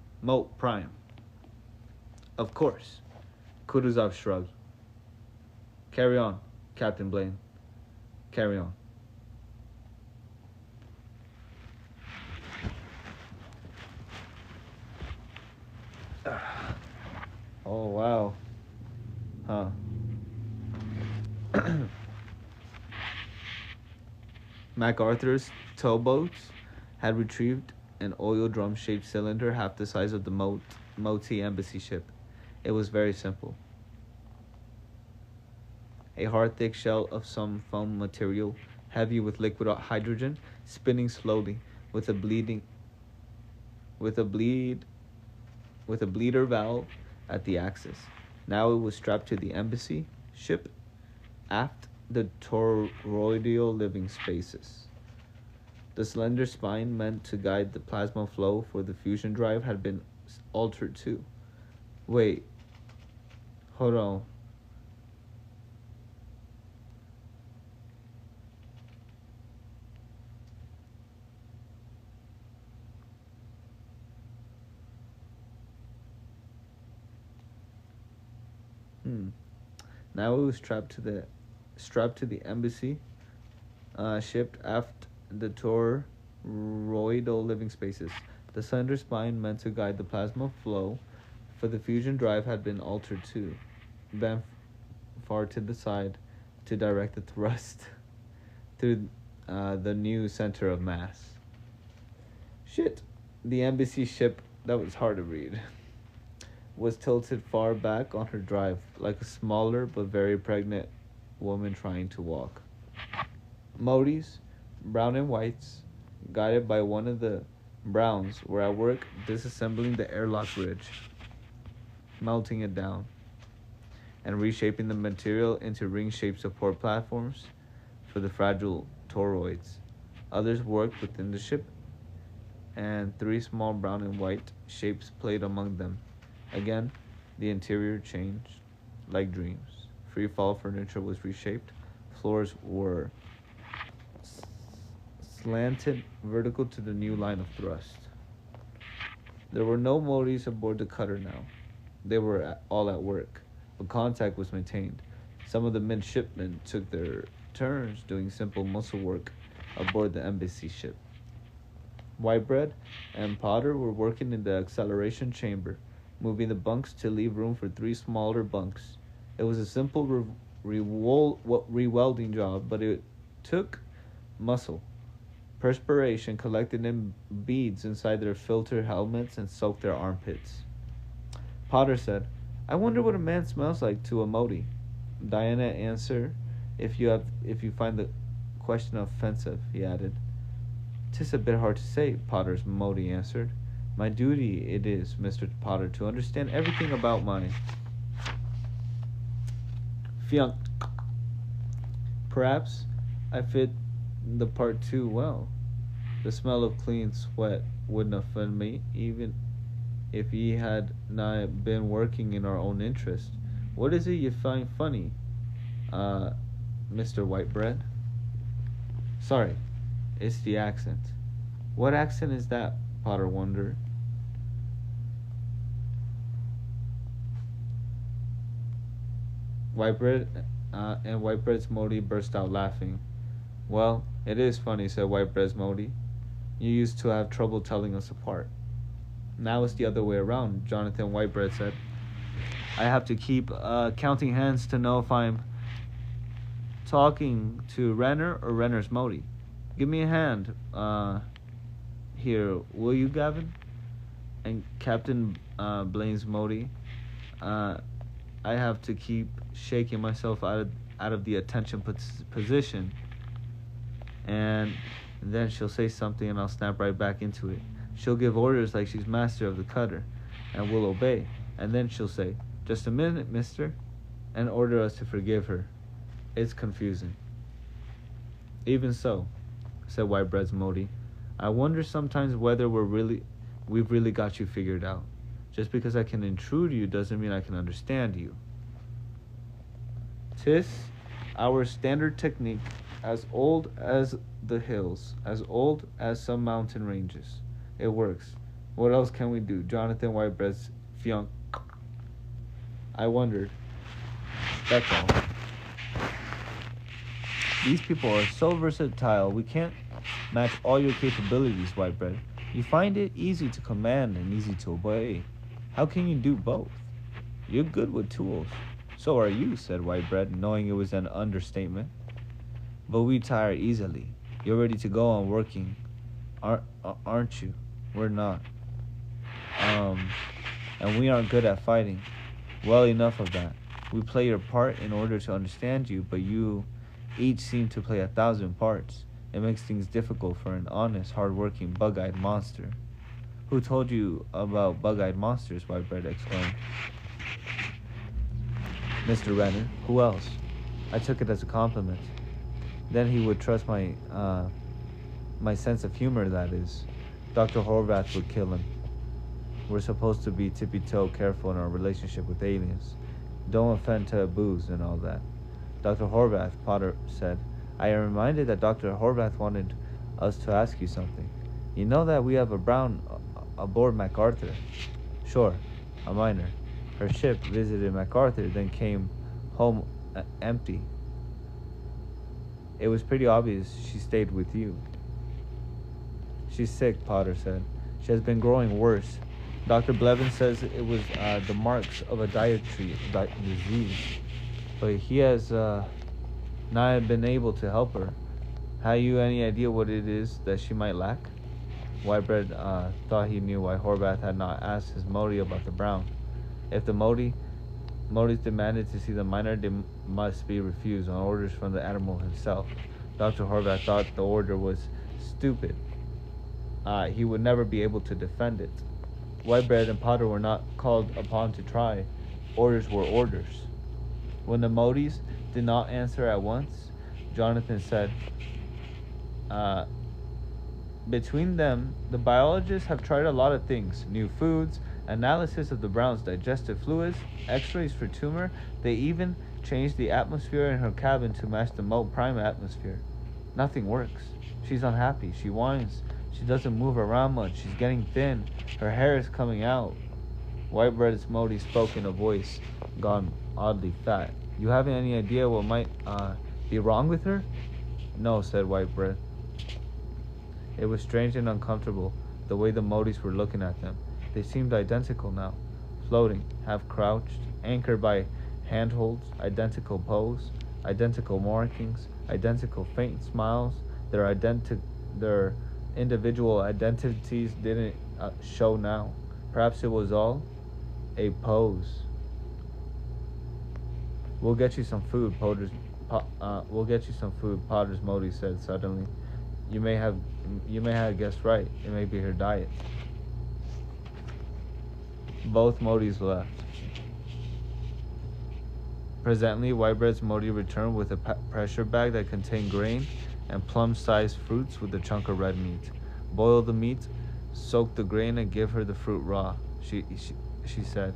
[SPEAKER 1] Of course. Kutuzov shrugged. Carry on, Captain Blaine. Carry on. Oh, wow. Huh. MacArthur's towboats had retrieved an oil drum-shaped cylinder half the size of the Mote embassy ship. It was very simple. A hard, thick shell of some foam material, heavy with liquid hydrogen, spinning slowly, with a bleeder valve at the axis. Now it was strapped to the embassy ship aft the toroidal living spaces. The slender spine meant to guide the plasma flow for the fusion drive had been altered too. Wait. Hold on. Now it was strapped to the embassy ship aft the toroidal living spaces. The slender spine meant to guide the plasma flow for the fusion drive had been altered too, bent far to the side to direct the thrust through the new center of mass. Shit. The embassy ship, that was hard to read, was tilted far back on her drive, like a smaller but very pregnant woman trying to walk. Motes Brown and Whites, guided by one of the Browns, were at work disassembling the airlock bridge, melting it down, and reshaping the material into ring-shaped support platforms for the fragile toroids. Others worked within the ship, and three small brown and white shapes played among them. Again, the interior changed, like dreams. Free fall furniture was reshaped, floors were slanted vertical to the new line of thrust. There were no Motes aboard the cutter now. They were all at work, but contact was maintained. Some of the midshipmen took their turns doing simple muscle work aboard the embassy ship. Whitebread and Potter were working in the acceleration chamber, moving the bunks to leave room for three smaller bunks. It was a simple rewelding job, but it took muscle. Perspiration collected in beads inside their filter helmets and soaked their armpits. Potter said, "I wonder what a man smells like to a Mote." Diana answered, if you find the question offensive," he added. "'Tis a bit hard to say," Potter's Mote answered. "My duty it is, Mr. Potter, to understand everything about my fiancé. Perhaps I fit the part too well. The smell of clean sweat wouldn't offend me, even if ye had not been working in our own interest. What is it you find funny, Mr. Whitebread?" "Sorry, it's the accent." "What accent is that?" Potter wondered. Whitebread's Mote burst out laughing. "Well, it is funny," said Whitebread's Mote. "You used to have trouble telling us apart." "Now it's the other way around," Jonathan Whitebread said. "I have to keep counting hands to know if I'm talking to Renner or Renner's Mote. Give me a hand here, will you, Gavin?" And Captain Blaine's Mote, I have to keep shaking myself out of the attention position, and then she'll say something and I'll snap right back into it. She'll give orders like she's master of the cutter, and we'll obey. And then she'll say, "Just a minute, mister," and order us to forgive her. It's confusing. "Even so," said Whitebread's Mote, "I wonder sometimes whether we've really got you figured out. Just because I can intrude you doesn't mean I can understand you. 'Tis our standard technique, as old as the hills, as old as some mountain ranges. It works. What else can we do?" Jonathan Whitebread's fiancé. I wondered. That's all. "These people are so versatile, we can't match all your capabilities, Whitebread. You find it easy to command and easy to obey. How can you do both? You're good with tools." "So are you," said Whitebread, knowing it was an understatement. "But we tire easily. You're ready to go on working, aren't you? We're not. And we aren't good at fighting. Well, enough of that. We play your part in order to understand you, but you each seem to play 1,000 parts. It makes things difficult for an honest, hard-working, bug-eyed monster." "Who told you about bug-eyed monsters?" Whitebread exclaimed. "Mr. Renner. Who else?" I took it as a compliment. Then he would trust my sense of humor, that is. Dr. Horvath would kill him. We're supposed to be tippy-toe careful in our relationship with aliens. Don't offend taboos and all that. "Dr. Horvath," Potter said. "I am reminded that Dr. Horvath wanted us to ask you something. You know that we have a Brown aboard MacArthur?" "Sure, a miner. Her ship visited MacArthur, then came home empty. It was pretty obvious she stayed with you." "She's sick," Potter said. "She has been growing worse. Dr. Blevins says it was the marks of a dietary disease, but he has not been able to help her. Have you any idea what it is that she might lack?" Whitebread thought he knew why Horvath had not asked his Mote about the Brown. If the Motes demanded to see the miner, they must be refused on orders from the admiral himself. Dr. Horvath thought the order was stupid. He would never be able to defend it. Whitebread and Potter were not called upon to try. Orders were orders. When the Motes did not answer at once, Jonathan said, between them, the biologists have tried a lot of things. New foods, analysis of the Brown's digestive fluids, x-rays for tumor. They even changed the atmosphere in her cabin to match the Mote Prime atmosphere. Nothing works. She's unhappy. She whines. She doesn't move around much. She's getting thin. Her hair is coming out. Whitebread's Mote spoke in a voice gone oddly fat. You haven't any idea what might be wrong with her? No, said Whitebread. It was strange and uncomfortable, the way the Motes were looking at them. They seemed identical now, floating, half crouched, anchored by handholds, identical pose, identical markings, identical faint smiles. Their individual identities didn't show now. Perhaps it was all a pose. We'll get you some food, Potter's Mote said suddenly. You may have guessed right. It may be her diet. Both Motes left. Presently, Whitebread's Mote returned with a pressure bag that contained grain and plum-sized fruits with a chunk of red meat. Boil the meat, soak the grain, and give her the fruit raw, she said.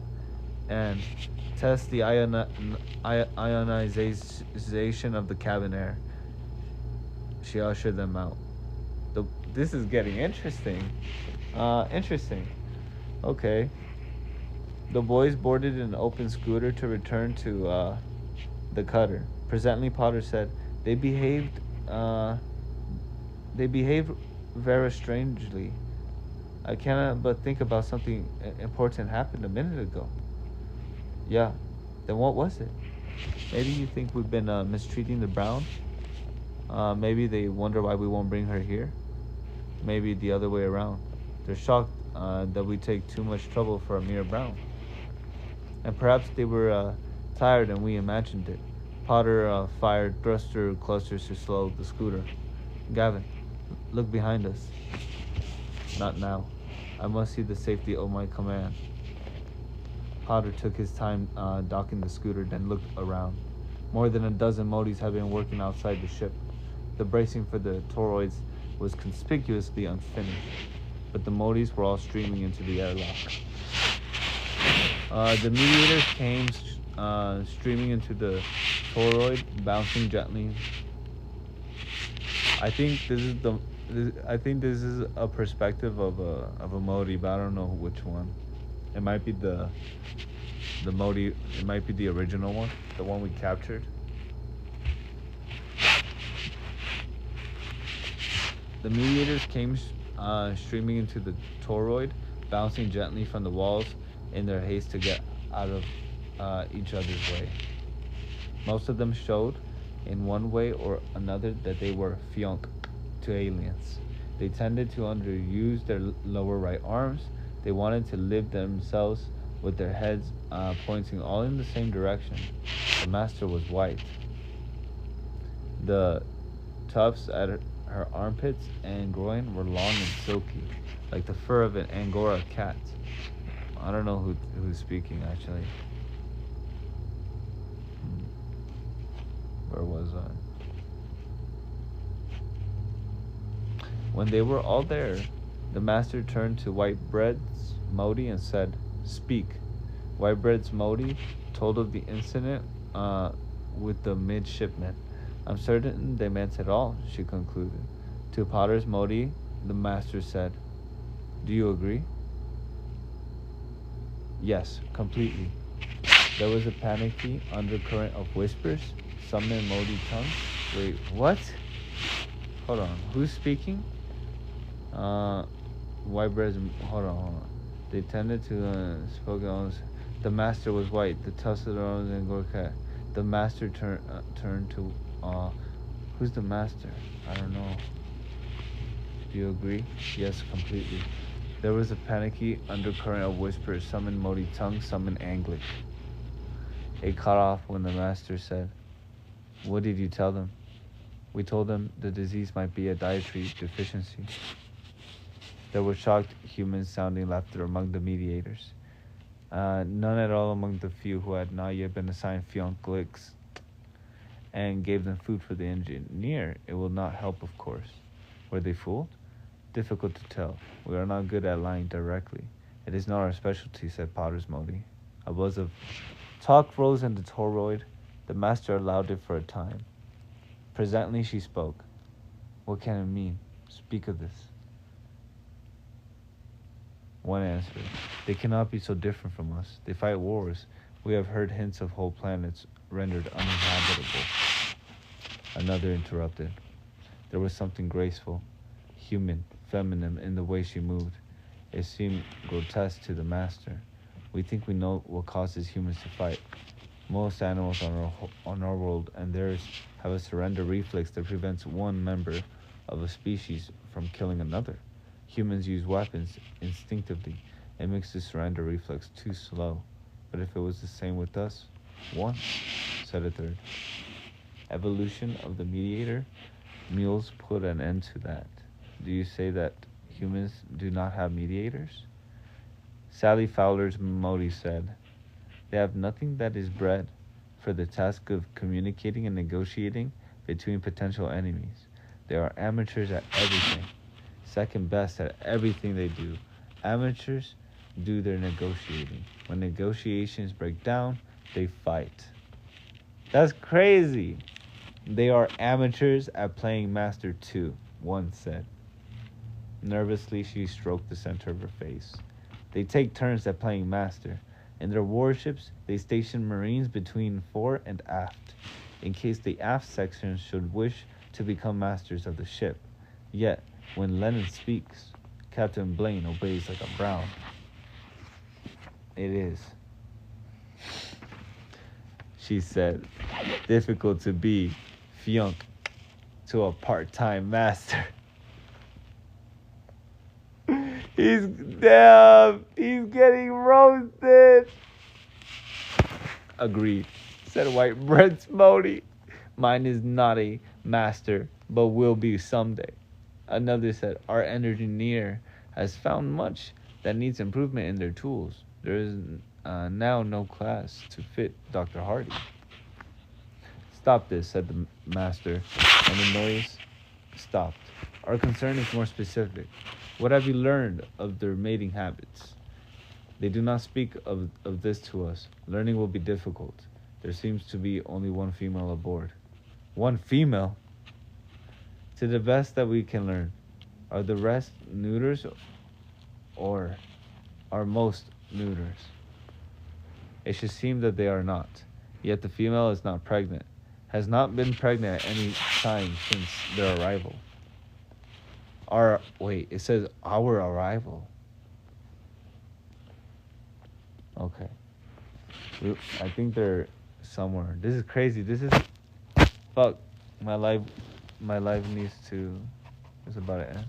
[SPEAKER 1] And test the ionization of the cabin air. She ushered them out. This is getting interesting. Interesting. Okay. The boys boarded an open scooter to return to the cutter. Presently, Potter said, They behaved very strangely. I cannot but think about something important happened a minute ago. Yeah. Then what was it? Maybe you think we've been mistreating the Brown? Maybe they wonder why we won't bring her here. Maybe the other way around. They're shocked that we take too much trouble for a mere Brown. And perhaps they were tired and we imagined it. Potter fired thruster clusters to slow the scooter. Gavin, look behind us. Not now. I must see the safety of my command. Potter took his time docking the scooter, then looked around. More than a dozen Motes had been working outside the ship. The bracing for the toroids was conspicuously unfinished, but the Motes were all streaming into the airlock. The mediators came streaming into the toroid, bouncing gently. I think this is a perspective of a Mote, but I don't know which one. It might be the Mote. It might be the original one, the one we captured. The mediators came streaming into the toroid, bouncing gently from the walls in their haste to get out of each other's way. Most of them showed, in one way or another, that they were fionk to aliens. They tended to underuse their lower right arms. They wanted to live themselves with their heads pointing all in the same direction. The master was white. The tufts at her armpits and groin were long and silky, like the fur of an Angora cat. I don't know who's speaking, actually. Where was I? When they were all there, the master turned to Whitebread's Mote and said, Speak. Whitebread's Mote told of the incident with the midshipmen. I'm certain they meant it all, she concluded. To Potter's Mote, the master said, Do you agree? Yes, completely. There was a panicky undercurrent of whispers, some in Mote tongue. Wait, what? Hold on, who's speaking? Whitebread's, hold on. They tended to spoke on. The master was white. The tussle arms and Gorka. The master turned to. Who's the master? I don't know. Do you agree? Yes, completely. There was a panicky undercurrent of whispers, some in Mote tongue, some in Anglic. It cut off when the master said, What did you tell them? We told them the disease might be a dietary deficiency. There was shocked human-sounding laughter among the mediators. None at all among the few who had not yet been assigned Fionn-Glicks and gave them food for the engineer. It will not help, of course. Were they fooled? Difficult to tell. We are not good at lying directly. It is not our specialty, said Potter's Mote. A buzz of talk rose in the toroid. The master allowed it for a time. Presently she spoke. What can it mean? Speak of this. One answered. They cannot be so different from us. They fight wars. We have heard hints of whole planets rendered uninhabitable. Another interrupted. There was something graceful, human, feminine in the way she moved. It seemed grotesque to the master. We think we know what causes humans to fight. Most animals on our world and theirs have a surrender reflex that prevents one member of a species from killing another. Humans use weapons instinctively. It makes the surrender reflex too slow. But if it was the same with us, one, said a third. Evolution of the mediator? Mules put an end to that. Do you say that humans do not have mediators? Sally Fowler's Mote said, they have nothing that is bred for the task of communicating and negotiating between potential enemies. They are amateurs at everything, second best at everything they do. Amateurs do their negotiating. When negotiations break down, they fight. That's crazy. They are amateurs at playing master too, one said. Nervously, she stroked the center of her face. They take turns at playing master. In their warships, they station Marines between fore and aft, in case the aft section should wish to become masters of the ship. Yet, when Lennon speaks, Captain Blaine obeys like a Brown. It is, she said, difficult to be Fionn to a part-time master. He's getting roasted. Agreed, said White Bread's Mote. Mine is not a master, but will be someday. Another said, our engineer has found much that needs improvement in their tools. There is now no class to fit Dr. Hardy. Stop this, said the master, and the noise stopped. Our concern is more specific. What have you learned of their mating habits? They do not speak of this to us. Learning will be difficult. There seems to be only one female aboard. One female? To the best that we can learn. Are the rest neuters or are most neuters? It should seem that they are not. Yet the female is not pregnant. Has not been pregnant at any time since their arrival. It says our arrival. Okay. I think they're somewhere. This is crazy. Fuck. My life needs to, it's about to end.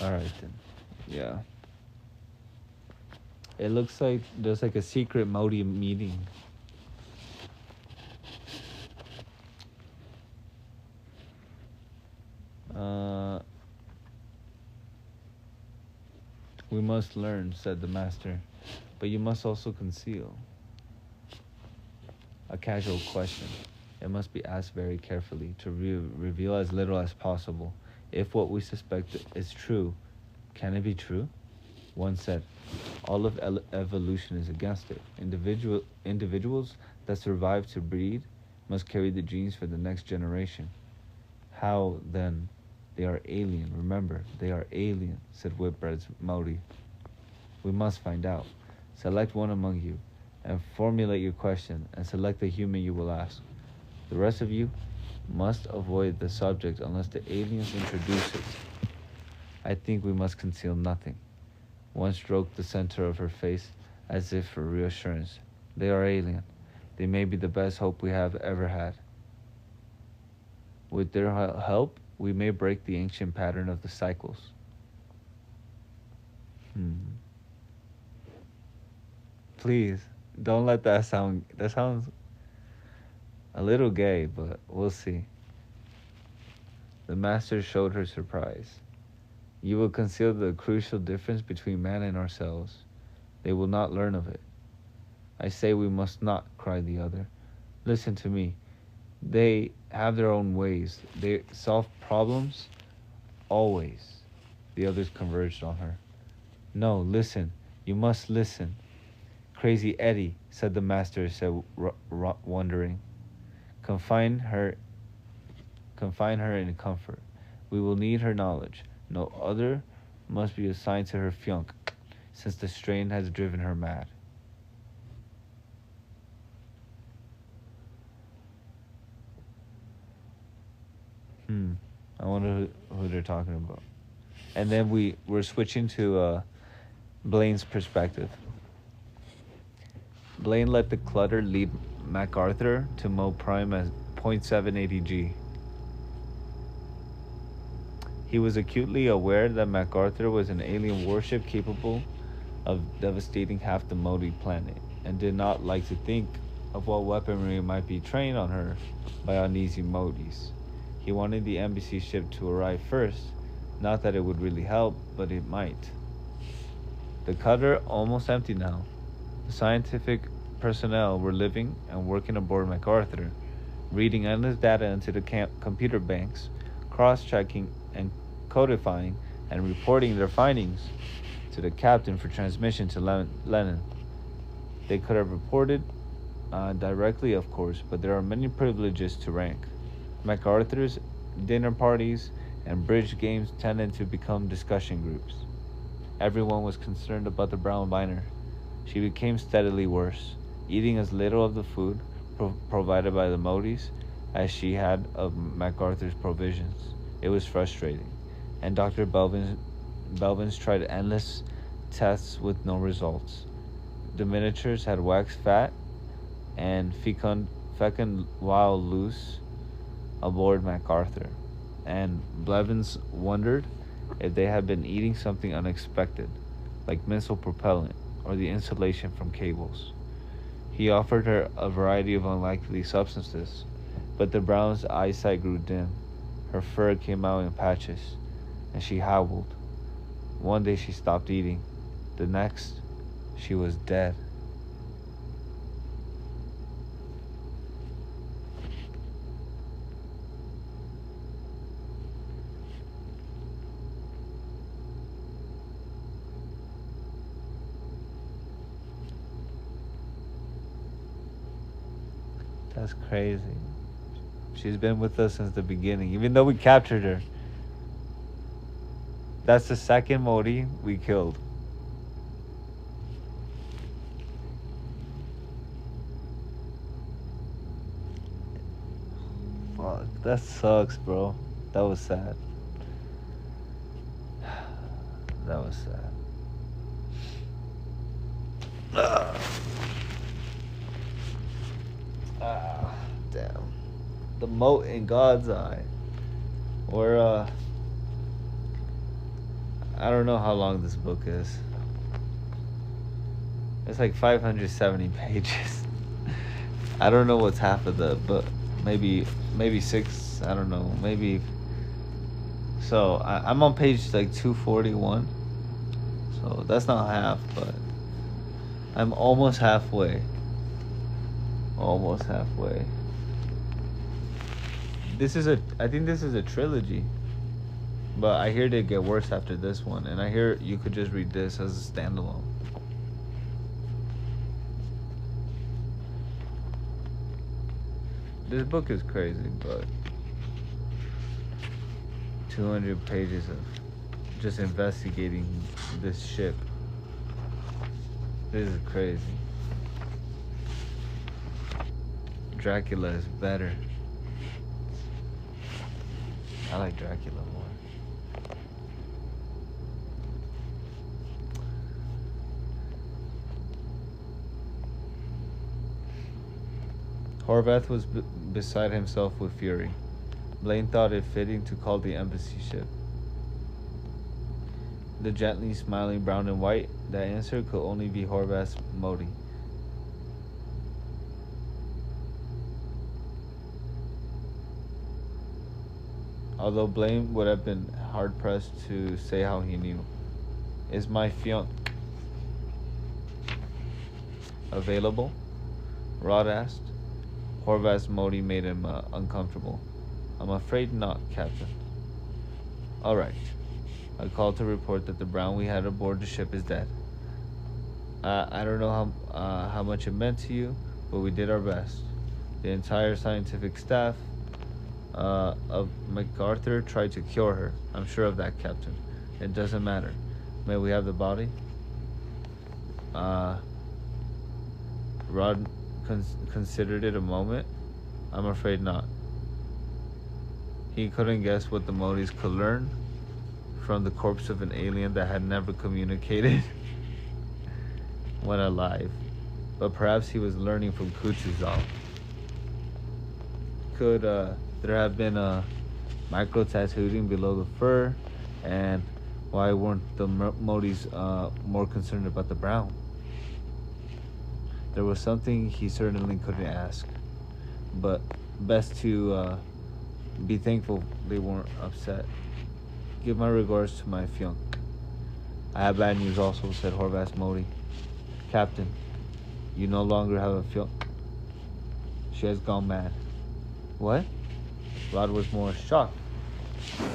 [SPEAKER 1] Alright then. Yeah. It looks like there's like a secret Mote meeting. We must learn, said the master, but you must also conceal. A casual question. It must be asked very carefully to reveal as little as possible. If what we suspect is true, can it be true? One said, all of evolution is against it. Individuals that survive to breed must carry the genes for the next generation. How, then? They are alien. Remember, they are alien, said Whitbread's Mote. We must find out. Select one among you, and formulate your question, and select the human you will ask. The rest of you must avoid the subject unless the aliens introduce it. I think we must conceal nothing. One stroked the center of her face, as if for reassurance. They are alien. They may be the best hope we have ever had. With their help, we may break the ancient pattern of the cycles. Please, don't let that sound... That sounds... A little gay, but we'll see. The master showed her surprise. You will conceal the crucial difference between man and ourselves. They will not learn of it. I say we must not, cried the other. Listen to me. They have their own ways. They solve problems always. The others converged on her. No, listen. You must listen. Crazy Eddie, said the master, said wondering. Confine her in comfort. We will need her knowledge. No other must be assigned to her fianc, since the strain has driven her mad. I wonder who they're talking about. And then we're switching to Blaine's perspective. Blaine let the clutter lead MacArthur to Mote Prime as .780G. He was acutely aware that MacArthur was an alien warship capable of devastating half the Mote planet, and did not like to think of what weaponry might be trained on her by uneasy Motes. He wanted the embassy ship to arrive first, not that it would really help, but it might. The cutter almost empty now. The scientific personnel were living and working aboard MacArthur, reading endless data into the computer banks, cross-checking and codifying and reporting their findings to the captain for transmission to Lennon. They could have reported directly, of course, but there are many privileges to rank. MacArthur's dinner parties and bridge games tended to become discussion groups. Everyone was concerned about the brown miner. She became steadily worse, eating as little of the food provided by the Motes as she had of MacArthur's provisions. It was frustrating, and Dr. Belvins tried endless tests with no results. The miniatures had waxed fat and fecund while loose aboard MacArthur, and Blevins wondered if they had been eating something unexpected, like missile propellant or the insulation from cables. He offered her a variety of unlikely substances, but the Brown's eyesight grew dim. Her fur came out in patches, and she howled. One day she stopped eating. The next, she was dead. That's crazy. She's been with us since the beginning, even though we captured her. That's the second Mote we killed. Fuck, that sucks, bro. That was sad. That was sad. Damn. The Mote in God's eye. Or, I don't know how long this book is. It's like 570 pages. I don't know what's half of the book. Maybe 6. I don't know. Maybe. So, I'm on page like 241. So, that's not half, but I'm almost halfway. Almost halfway. I think this is a trilogy, but I hear they get worse after this one, and I hear you could just read this as a standalone. This book is crazy, but 200 pages of just investigating this ship. This is crazy. Dracula is better. I like Dracula more. Horvath was beside himself with fury. Blaine thought it fitting to call the embassy ship. The gently smiling Brown and White, that answer could only be Horvath's Mote. although Blaine would have been hard-pressed to say how he knew. Is my fiancé available? Rod asked. Horvath's Mote made him uncomfortable. I'm afraid not, Captain. All right. I called to report that the Brown we had aboard the ship is dead. I don't know how much it meant to you, but we did our best. The entire scientific staff of MacArthur tried to cure her. I'm sure of that, Captain. It doesn't matter. May we have the body? Rod considered it a moment. I'm afraid not. He couldn't guess what the Motes could learn from the corpse of an alien that had never communicated when alive. But perhaps he was learning from Kutuzov. Could there have been a micro-tattooing below the fur? And why weren't the Motes more concerned about the Brown? There was something he certainly couldn't ask. But best to be thankful they weren't upset. Give my regards to my fiancée. I have bad news also, said Horvath's Mote. Captain, you no longer have a fiancée. She has gone mad. What? Rod was more shocked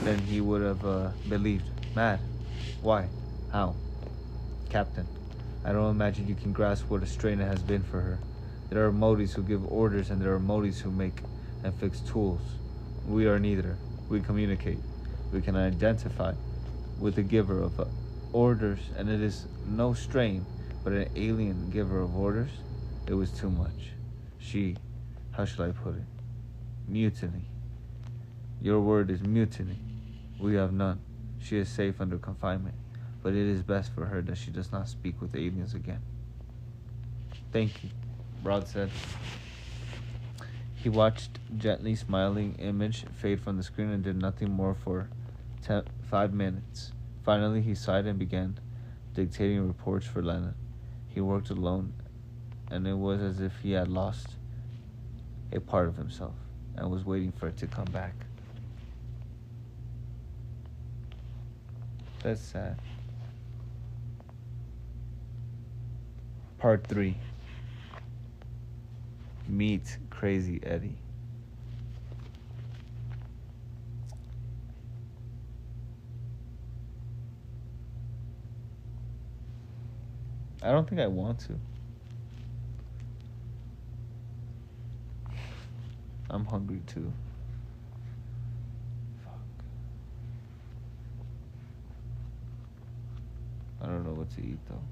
[SPEAKER 1] than he would have believed. Mad? Why? How? Captain, I don't imagine you can grasp what a strain it has been for her. There are Motes who give orders and there are Motes who make and fix tools. We are neither. We communicate. We can identify with the giver of orders, and it is no strain, but an alien giver of orders. It was too much. She, how shall I put it? Mutiny. Your word is mutiny. We have none. She is safe under confinement, but it is best for her that she does not speak with aliens again. Thank you, Rod said. He watched gently smiling image fade from the screen and did nothing more for 5 minutes. Finally, he sighed and began dictating reports for Lennon. He worked alone, and it was as if he had lost a part of himself and was waiting for it to come back. That's sad. Part 3. Meet Crazy Eddie. I don't think I want to. I'm hungry too. Fuck. I don't know what to eat though.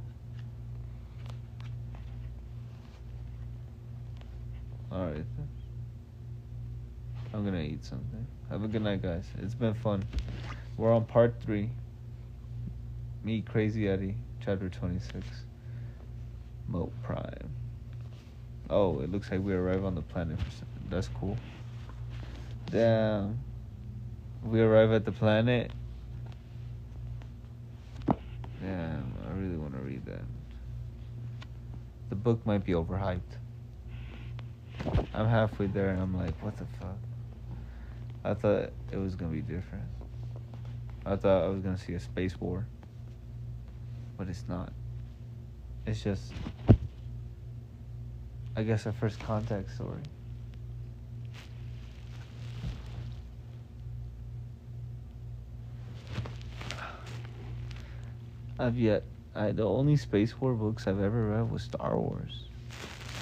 [SPEAKER 1] Alright then. I'm gonna eat something. Have a good night, guys. It's been fun. We're on part 3. Meet Crazy Eddie, chapter 26. Mote Prime. Oh, it looks like we arrive on the planet for something. That's cool. Damn. We arrive at the planet. Damn, I really want to read that. The book might be overhyped. I'm halfway there and I'm like, what the fuck? I thought it was gonna be different. I thought I was gonna see a space war. But it's not. It's just, I guess, a first contact story. The only space war books I've ever read was Star Wars.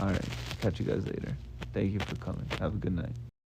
[SPEAKER 1] Alright, catch you guys later. Thank you for coming. Have a good night.